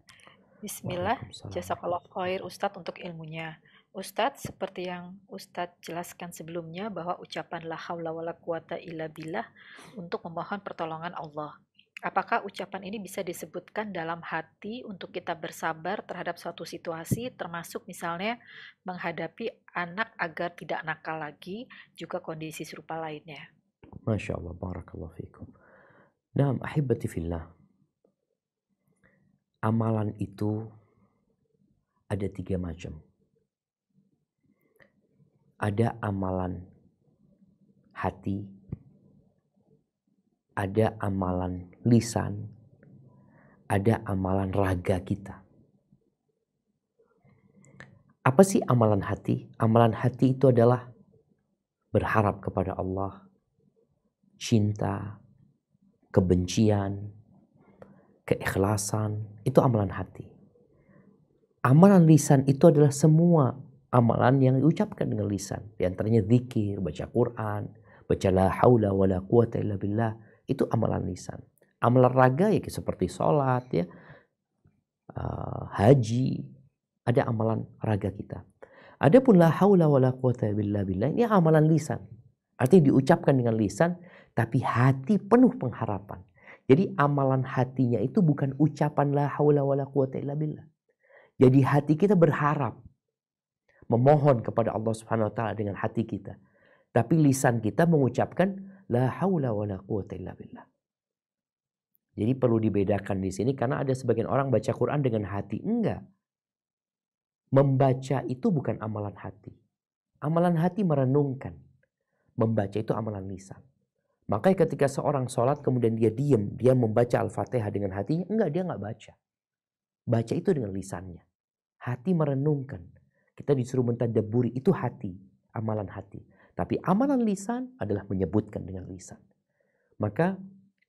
Bismillah. Jazakallah khair Ustadz untuk ilmunya. Ustadz, seperti yang Ustadz jelaskan sebelumnya bahwa ucapan la haula wala quwata illa billah untuk memohon pertolongan Allah. Apakah ucapan ini bisa disebutkan dalam hati untuk kita bersabar terhadap suatu situasi, termasuk misalnya menghadapi anak agar tidak nakal lagi, juga kondisi serupa lainnya? Masya Allah, barakallahu fikum. Naam, ahibati fillah. Amalan itu ada 3 macam. Ada amalan hati, ada amalan lisan, ada amalan raga kita. Apa sih amalan hati? Amalan hati itu adalah berharap kepada Allah, cinta, kebencian, keikhlasan, itu amalan hati. Amalan lisan itu adalah semua amalan yang diucapkan dengan lisan. Di antaranya zikir, baca Quran, baca la haula wa la quwata illa billah, itu amalan lisan. Amalan raga ya seperti sholat, ya, haji, ada amalan raga kita. Adapun la haula wa la quwata illa billah, ini amalan lisan. Artinya diucapkan dengan lisan, tapi hati penuh pengharapan. Jadi amalan hatinya itu bukan ucapan la haula wa la quwata illa billah. Jadi hati kita berharap, memohon kepada Allah Subhanahu wa taala dengan hati kita. Tapi lisan kita mengucapkan la haula wala quwata illa billah. Jadi perlu dibedakan di sini karena ada sebagian orang baca Quran dengan hati. Enggak. Membaca itu bukan amalan hati. Amalan hati merenungkan. Membaca itu amalan lisan. Makanya ketika seorang sholat kemudian dia diam, dia membaca Al-Fatihah dengan hatinya, enggak, dia enggak baca. Baca itu dengan lisannya. Hati merenungkan. Kita disuruh mentadabburi, itu hati, amalan hati. Tapi amalan lisan adalah menyebutkan dengan lisan. Maka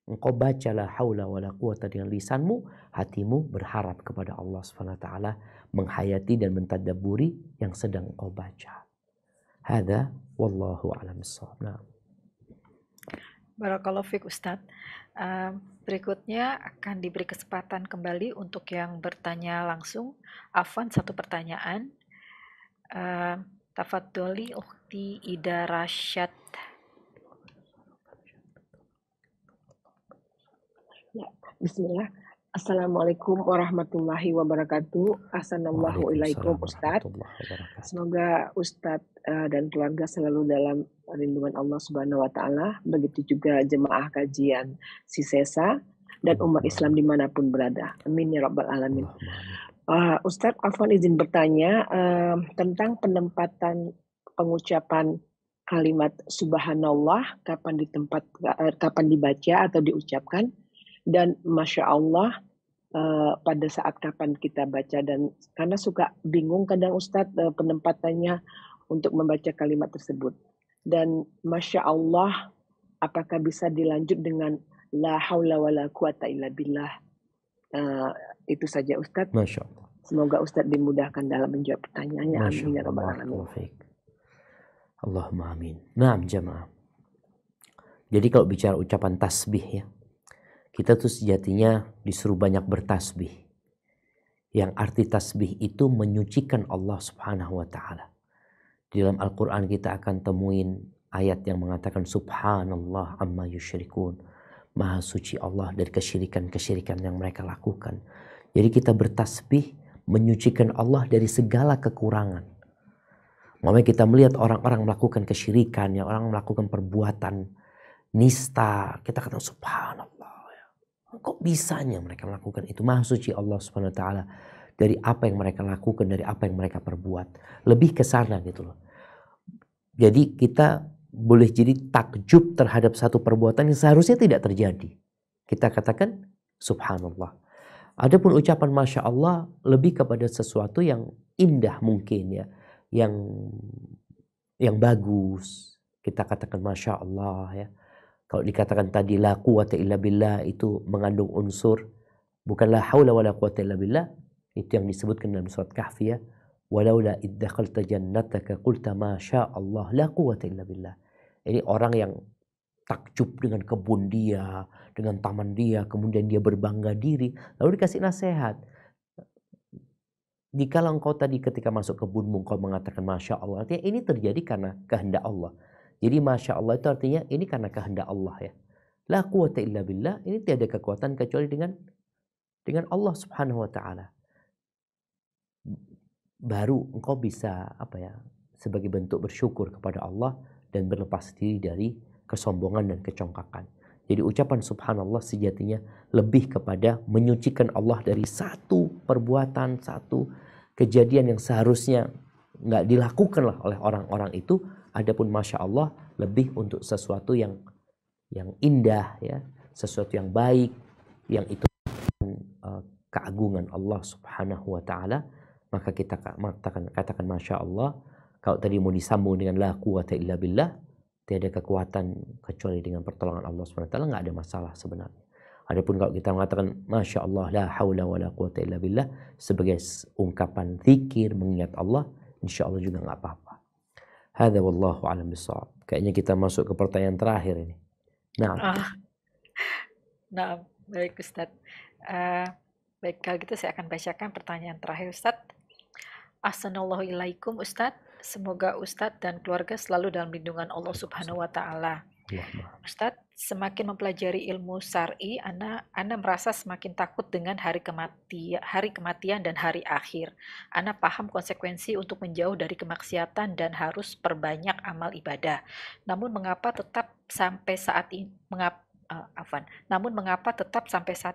engkau baca la haula wala quwata dengan lisanmu, hatimu berharap kepada Allah Subhanahu wa taala, menghayati dan mentadabburi yang sedang engkau baca. Hadza wallahu a'lam bissawab. Nah. Barakallahu fiik Ustadz. Berikutnya akan diberi kesempatan kembali untuk yang bertanya langsung. Afwan, satu pertanyaan. Tafadholi Ukhti Ida Rasyad. Ya, bismillah. Assalamualaikum warahmatullahi wabarakatuh. Assalamualaikum ilaikum Ustadz. Semoga Ustadz dan keluarga selalu dalam lindungan Allah Subhanahu wa taala. Begitu juga jemaah kajian Sisesa dan umat Islam dimanapun berada. Amin ya rabbal alamin. Ustadz, afwan izin bertanya tentang penempatan pengucapan kalimat subhanallah, kapan dibaca atau diucapkan, dan masya Allah pada saat kapan kita baca, dan karena suka bingung kadang Ustadz penempatannya untuk membaca kalimat tersebut. Dan masya Allah, apakah bisa dilanjut dengan la haula wala quwata illa billah? Itu saja Ustadz. Masya Allah. Semoga Ustadz dimudahkan dalam menjawab pertanyaannya. Amin ya rabbal alamin. Allahumma amin. Naam jamaah. Jadi kalau bicara ucapan tasbih ya, kita tuh sejatinya disuruh banyak bertasbih. Yang arti tasbih itu menyucikan Allah Subhanahu wa taala. Di dalam Al-Qur'an kita akan temuin ayat yang mengatakan subhanallah amma yusyrikun. Maha suci Allah dari kesyirikan-kesyirikan yang mereka lakukan. Jadi kita bertasbih menyucikan Allah dari segala kekurangan. Makanya kita melihat orang-orang melakukan kesyirikan, yang orang melakukan perbuatan nista, kita kata subhanallah. Kok bisanya mereka melakukan itu? Maha suci Allah Subhanahu wa taala dari apa yang mereka lakukan, dari apa yang mereka perbuat. Lebih ke sana gitu loh. Jadi kita boleh jadi takjub terhadap satu perbuatan yang seharusnya tidak terjadi. Kita katakan subhanallah. Adapun ucapan masya Allah lebih kepada sesuatu yang indah mungkin ya, yang bagus. Kita katakan masya Allah ya. Kalau dikatakan tadi la quwata illa billah itu mengandung unsur bukan la haula wala quwata illa billah, itu yang disebutkan dalam surat Kahfi ya. Walaula id dakhalta jannataka qulta ma sya Allah la quwata illa billah. Ini orang yang takjub dengan kebun dia, dengan taman dia, kemudian dia berbangga diri, lalu dikasih nasihat. Jikalau engkau tadi ketika masuk kebunmu engkau mengatakan Masya Allah, artinya ini terjadi karena kehendak Allah. Jadi Masya Allah itu artinya ini karena kehendak Allah ya. La quwata illa billah, ini tiada kekuatan kecuali dengan Allah subhanahu wa ta'ala. Baru engkau bisa sebagai bentuk bersyukur kepada Allah dan berlepas diri dari kesombongan dan kecongkakan. Jadi ucapan subhanallah sejatinya lebih kepada menyucikan Allah dari satu perbuatan, satu kejadian yang seharusnya nggak dilakukan oleh orang-orang itu. Adapun masya Allah lebih untuk sesuatu yang indah ya, sesuatu yang baik, yang itu keagungan Allah subhanahu wa ta'ala. Maka kita katakan masya Allah. Kalau tadi mau disambung dengan la quwata illa billah, tiada kekuatan kecuali dengan pertolongan Allah SWT, nggak ada masalah sebenarnya. Adapun kalau kita mengatakan Masya Allah la haula wa la quwata illa billah sebagai ungkapan zikir mengingat Allah, insya Allah juga nggak apa-apa. Hadza wallahu a'lam bishawab. Kayaknya kita masuk ke pertanyaan terakhir ini. Nah, baik Ustaz. Baik, kalau gitu saya akan bacakan pertanyaan terakhir Ustaz. Assalamualaikum Ustaz. Semoga Ustadz dan keluarga selalu dalam lindungan Allah Subhanahu wa Ta'ala. Ustadz, semakin mempelajari ilmu syar'i, Ana merasa semakin takut dengan hari kematian dan hari akhir. Ana paham konsekuensi untuk menjauh dari kemaksiatan dan harus perbanyak amal ibadah. Namun mengapa sampai saat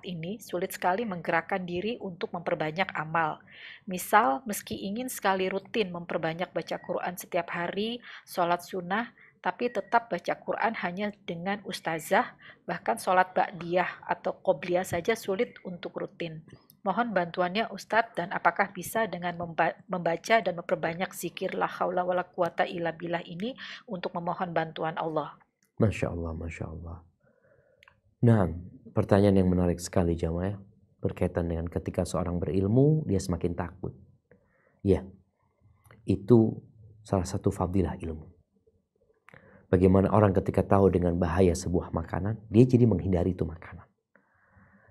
ini sulit sekali menggerakkan diri untuk memperbanyak amal. Misal, meski ingin sekali rutin memperbanyak baca Quran setiap hari, sholat sunnah, tapi tetap baca Quran hanya dengan ustazah, bahkan sholat ba'diyah atau qobliyah saja sulit untuk rutin. Mohon bantuannya Ustadz, dan apakah bisa dengan membaca dan memperbanyak zikir la haula wala quwata illa billah ini untuk memohon bantuan Allah? Masya Allah, Masya Allah. Nah, pertanyaan yang menarik sekali jamaah berkaitan dengan ketika seorang berilmu dia semakin takut. Ya, itu salah satu fadilah ilmu. Bagaimana orang ketika tahu dengan bahaya sebuah makanan, dia jadi menghindari itu makanan.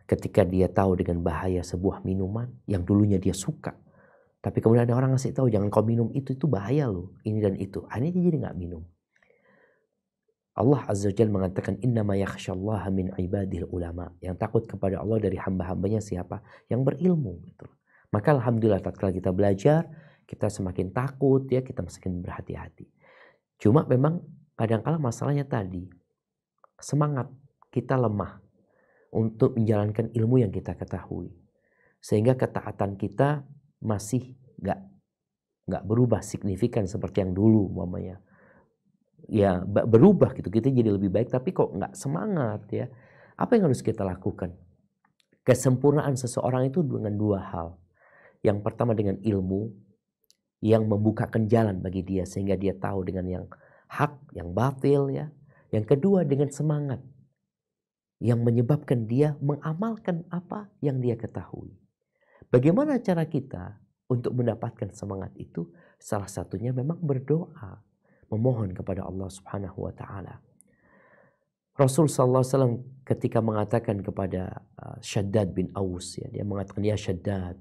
Ketika dia tahu dengan bahaya sebuah minuman yang dulunya dia suka, tapi kemudian ada orang ngasih tahu jangan kau minum itu bahaya loh, ini dan itu. Akhirnya dia jadi nggak minum. Allah Azza wa Jalla mengatakan innama yakhsyallaha min ibadil ulama. Yang takut kepada Allah dari hamba-hambanya siapa? Yang berilmu gitu. Maka alhamdulillah tatkala kita belajar, kita semakin takut ya, kita semakin berhati-hati. Cuma memang kadang-kala masalahnya tadi semangat kita lemah untuk menjalankan ilmu yang kita ketahui. Sehingga ketaatan kita masih enggak berubah signifikan seperti yang dulu umpamanya. Ya berubah gitu, kita jadi lebih baik tapi kok nggak semangat ya. Apa yang harus kita lakukan? Kesempurnaan seseorang itu dengan dua hal. Yang pertama dengan ilmu yang membukakan jalan bagi dia sehingga dia tahu dengan yang hak, yang batil ya. Yang kedua dengan semangat yang menyebabkan dia mengamalkan apa yang dia ketahui. Bagaimana cara kita untuk mendapatkan semangat itu? Salah satunya memang berdoa. Memohon kepada Allah Subhanahu wa ta'ala. Rasul sallallahu alaihi wasallam ketika mengatakan kepada Shaddad bin Aus ya, dia mengatakan ya Shaddad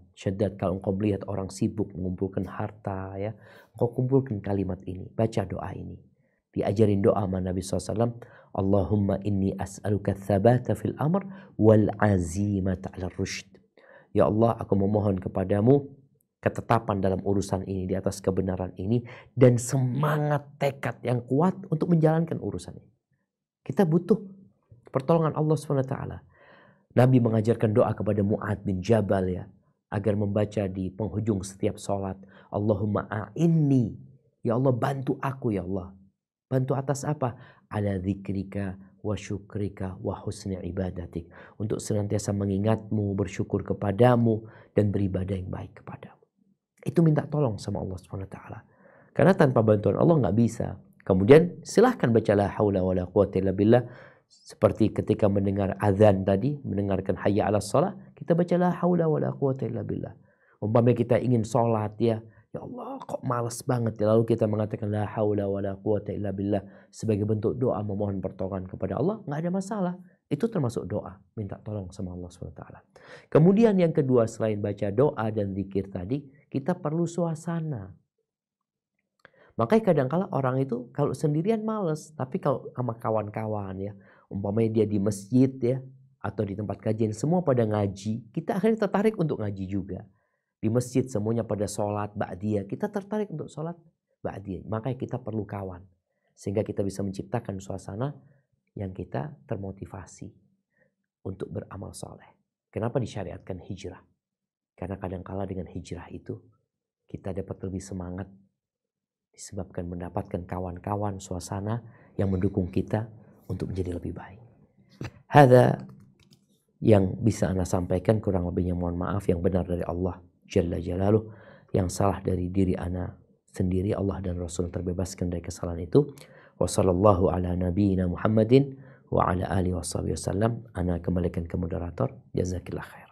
kalau engkau melihat orang sibuk mengumpulkan harta ya, engkau kumpulkan kalimat ini, baca doa ini. Diajarin doa sama Nabi SAW, Allahumma inni as'aluka tsabata fil amr wal azimata 'ala rusyd. Ya Allah, aku memohon kepadamu ketetapan dalam urusan ini, di atas kebenaran ini, dan semangat tekad yang kuat untuk menjalankan urusan ini. Kita butuh pertolongan Allah SWT. Nabi mengajarkan doa kepada Mu'adz bin Jabal ya, agar membaca di penghujung setiap sholat, Allahumma a'inni, ya Allah bantu aku ya Allah. Bantu atas apa? Ala dzikrika wa syukrika wa husni ibadatik. Untuk senantiasa mengingatmu, bersyukur kepadamu, dan beribadah yang baik kepadamu. Itu minta tolong sama Allah SWT. Karena tanpa bantuan Allah nggak bisa. Kemudian silahkan baca la haula wa la quwata illa billah Seperti ketika mendengar azan tadi, mendengarkan hayya 'alas shalah, kita baca la haula wala quwata illa billah. Umpamanya kita ingin sholat ya Allah kok malas banget ya. Lalu kita mengatakan la haula wala quwata illa billah sebagai bentuk doa memohon pertolongan kepada Allah, nggak ada masalah. Itu termasuk doa, minta tolong sama Allah SWT. Kemudian yang kedua, selain baca doa dan zikir tadi, kita perlu suasana. Makanya kadang-kala orang itu kalau sendirian males, tapi kalau sama kawan-kawan ya, umpamanya dia di masjid ya, atau di tempat kajian, semua pada ngaji, kita akhirnya tertarik untuk ngaji juga. Di masjid semuanya pada sholat ba'diyah, kita tertarik untuk sholat ba'diyah. Makanya kita perlu kawan, sehingga kita bisa menciptakan suasana yang kita termotivasi untuk beramal soleh. Kenapa disyariatkan hijrah? Karena kadang-kala dengan hijrah itu, kita dapat lebih semangat, disebabkan mendapatkan kawan-kawan, suasana yang mendukung kita untuk menjadi lebih baik. Hada yang bisa Anda sampaikan, kurang lebihnya mohon maaf. Yang benar dari Allah Jalla Jalaluh, yang salah dari diri Anda sendiri, Allah dan Rasul terbebaskan dari kesalahan itu. Wa sallallahu ala nabiyyina Muhammadin wa ala alihi wa sahbihi wasallam. Ana kembalikan ke moderator. Jazakillah khair.